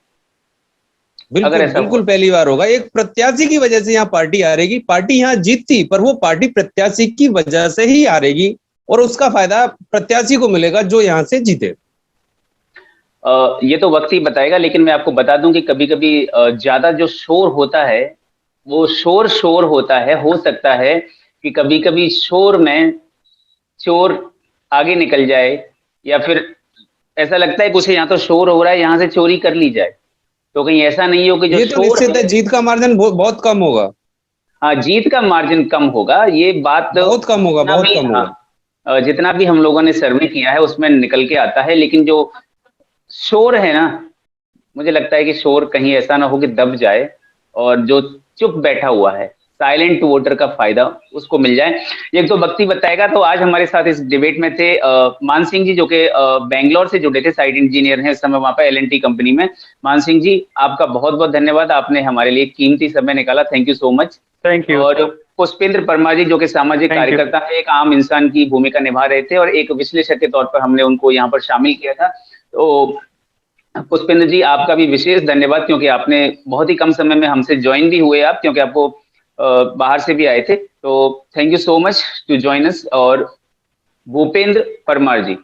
बिल्कुल बिल्कुल पहली बार होगा, एक प्रत्याशी की वजह से यहाँ पार्टी हारेगी। पार्टी यहाँ जीतती, पर वो पार्टी प्रत्याशी की वजह से ही हारेगी, और उसका फायदा प्रत्याशी को मिलेगा जो यहाँ से जीते। ये तो वक्त ही बताएगा, लेकिन मैं आपको बता दूं कि कभी कभी ज्यादा जो शोर होता है वो शोर होता है। हो सकता है कि कभी कभी शोर में चोर आगे निकल जाए, या फिर ऐसा लगता है कुछ यहाँ तो शोर हो रहा है, यहाँ से चोरी कर ली जाए। तो कहीं ऐसा नहीं हो कि जो ये तो निश्चित है, जीत का मार्जिन बहुत कम होगा। हाँ, जीत का मार्जिन कम होगा, ये बात बहुत कम होगा, बहुत कम होगा। जितना भी हम लोगों ने सर्वे किया है उसमें निकल के आता है। लेकिन जो शोर है ना, मुझे लगता है कि शोर कहीं ऐसा ना हो कि दब जाए, और जो चुप बैठा हुआ है साइलेंट वोटर का फायदा उसको मिल जाए। एक तो वक्त ही बताएगा। तो आज हमारे साथ इस डिबेट में थे मान सिंह जी, जो कि बेंगलोर से जुड़े थे, साइट इंजीनियर हैं इस समय वहां पे L&T कंपनी में। मान सिंह जी, आपका बहुत बहुत धन्यवाद, आपने हमारे लिए कीमती समय निकाला, thank you so much. Thank you. और पुष्पेंद्र परमार जी, जो कि सामाजिक कार्यकर्ता है, एक आम इंसान की भूमिका निभा रहे थे, और एक विश्लेषक के तौर पर हमने उनको यहाँ पर शामिल किया था। तो पुष्पेंद्र जी, आपका भी विशेष धन्यवाद, क्योंकि आपने बहुत ही कम समय में हमसे ज्वाइन भी हुए आप, क्योंकि आपको बाहर से भी आए थे। तो thank you so much to join us. और भूपेंद्र परमार जी,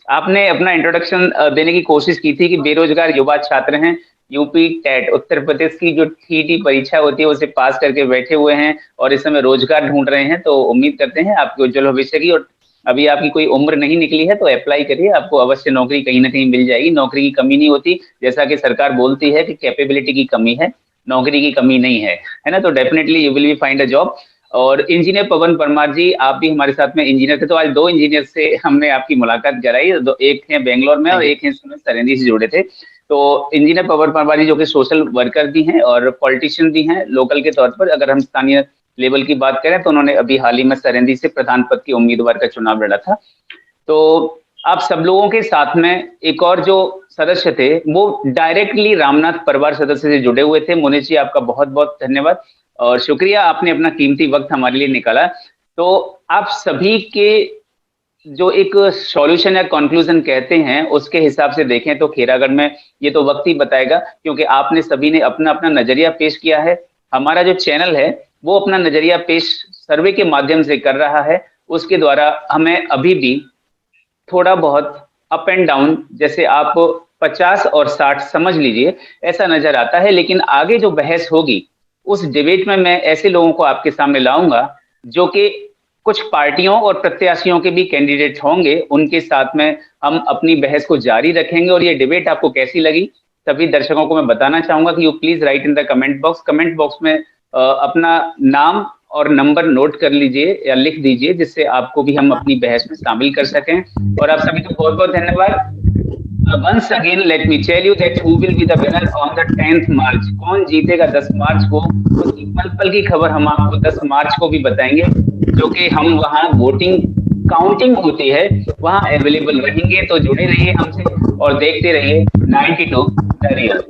आपने अपना इंट्रोडक्शन देने की कोशिश की थी कि बेरोजगार युवा छात्र हैं, यूपी टेट उत्तर प्रदेश की जो TET परीक्षा होती है उसे पास करके बैठे हुए हैं, और इस समय रोजगार ढूंढ रहे हैं। तो उम्मीद करते हैं आपके उज्जवल भविष्य की, और अभी आपकी कोई उम्र नहीं निकली है तो अप्लाई करिए, आपको अवश्य नौकरी कहीं ना कहीं मिल जाएगी। नौकरी की कमी नहीं होती, जैसा कि सरकार बोलती है कि कैपेबिलिटी की कमी है, नौकरी की कमी नहीं है, है ना। तो definitely you will be find a job. और इंजीनियर पवन परमार जी, आप भी हमारे साथ में इंजीनियर थे, तो आज 2 इंजीनियर से हमने आपकी मुलाकात कराई। एक हैं बेंगलोर में और एक हैं सरेंदी से जुड़े थे। तो इंजीनियर पवन परमार जी जो कि सोशल वर्कर भी हैं और पॉलिटिशियन भी हैं लोकल के तौर पर। अगर हम स्थानीय लेवल की बात करें तो उन्होंने अभी हाल ही में सरेंदी से प्रधान पद की उम्मीदवार का चुनाव लड़ा था। तो आप सब लोगों के साथ में एक और जो सदस्य थे वो डायरेक्टली रामनाथ परिवार सदस्य से जुड़े हुए थे। मोनिश जी, आपका बहुत बहुत धन्यवाद और शुक्रिया, आपने अपना कीमती वक्त हमारे लिए निकाला। तो आप सभी के जो एक सॉल्यूशन या कंक्लूजन कहते हैं उसके हिसाब से देखें तो खेरागढ़ में ये तो वक्त ही बताएगा, क्योंकि आपने सभी ने अपना अपना नजरिया पेश किया है। हमारा जो चैनल है वो अपना नजरिया पेश सर्वे के माध्यम से कर रहा है, उसके द्वारा हमें अभी भी थोड़ा बहुत अप एंड डाउन, जैसे आप 50 और 60 समझ लीजिए, ऐसा नजर आता है। लेकिन आगे जो बहस होगी उस डिबेट में मैं ऐसे लोगों को आपके सामने लाऊंगा जो कि कुछ पार्टियों और प्रत्याशियों के भी कैंडिडेट होंगे, उनके साथ में हम अपनी बहस को जारी रखेंगे। और ये डिबेट आपको कैसी लगी सभी दर्शकों को मैं बताना चाहूंगा कि you please right in the comment box में अपना नाम और नंबर नोट कर लीजिए या लिख दीजिए, जिससे आपको भी हम अपनी बहस में शामिल कर सकें। और आप सभी को बहुत बहुत धन्यवाद। Once again let me tell you that who will be the winner on the 10th मार्च। कौन जीतेगा 10 मार्च को, उसकी पल पल की खबर हम आपको 10 मार्च को भी बताएंगे, जो कि हम वहां वोटिंग काउंटिंग होती है वहां अवेलेबल रहेंगे। तो जुड़े रहिए हमसे और देखते रहिए 92 द रियल।